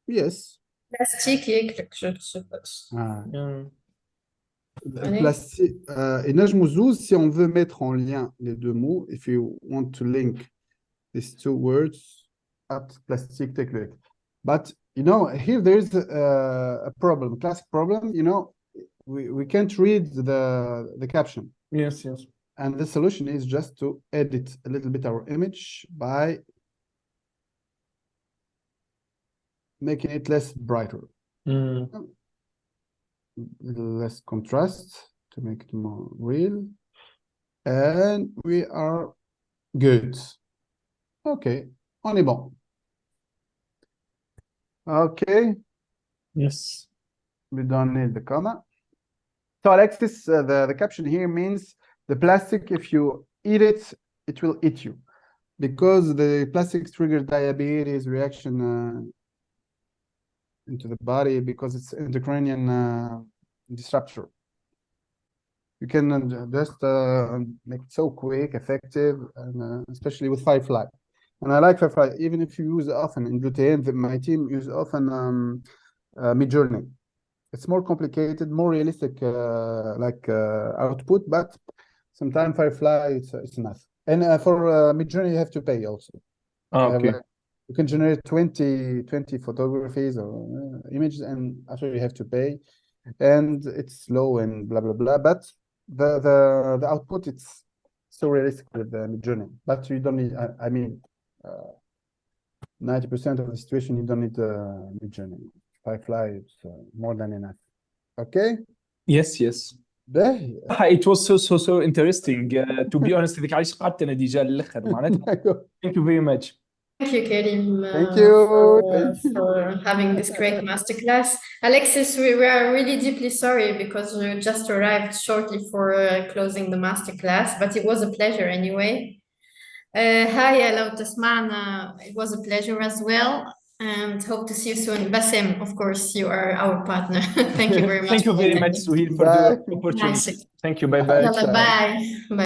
Yes. Plastique يكلك je suppose. Ah. Yeah. Le plastique, ينجموا زوز si on veut mettre en lien les deux mots, if you want to link these two words, at plastique technique. But you know, here there is a problem, classic problem. You know, we can't read the caption. Yes, yes. And the solution is just to edit a little bit our image by making it less brighter, Mm. less contrast to make it more real. And we are good. Okay, on est bon. Okay, Yes. we don't need the comma. So Alexis, the caption here means the plastic, if you eat it, it will eat you. Because the plastics trigger diabetes reaction into the body because it's endocrine disruptor. You can just make it so quick, effective, and especially with Firefly. And I like Firefly, even if you use it often in Glutein, my team use often Midjourney. It's more complicated, more realistic output, but sometimes Firefly, it's enough. And for Midjourney, you have to pay also. Okay. You can generate 20 photographies or images, and after you have to pay. And it's slow and blah, blah, blah. But the output, it's so realistic with Midjourney. But you don't need, I mean, 90% of the situation, you don't need Midjourney. Firefly is more than enough. Okay? Yes, yes. باهي. It was so interesting. To be honest, هذيك علاش قعدت انا ديجا للاخر معناتها. Thank you very much. Thank you, Kerim, Thank you. for having this great masterclass. Alexis, we are really deeply sorry because we just arrived shortly for closing the masterclass, but it was a pleasure anyway. Hi, لو تسمعنا, it was a pleasure as well, and hope to see you soon. Bassem, of course, you are our partner. Thank you very much. Thank you very much, Suhail, for the opportunity. Nice. Thank you. Bye bye. Bye. Bye.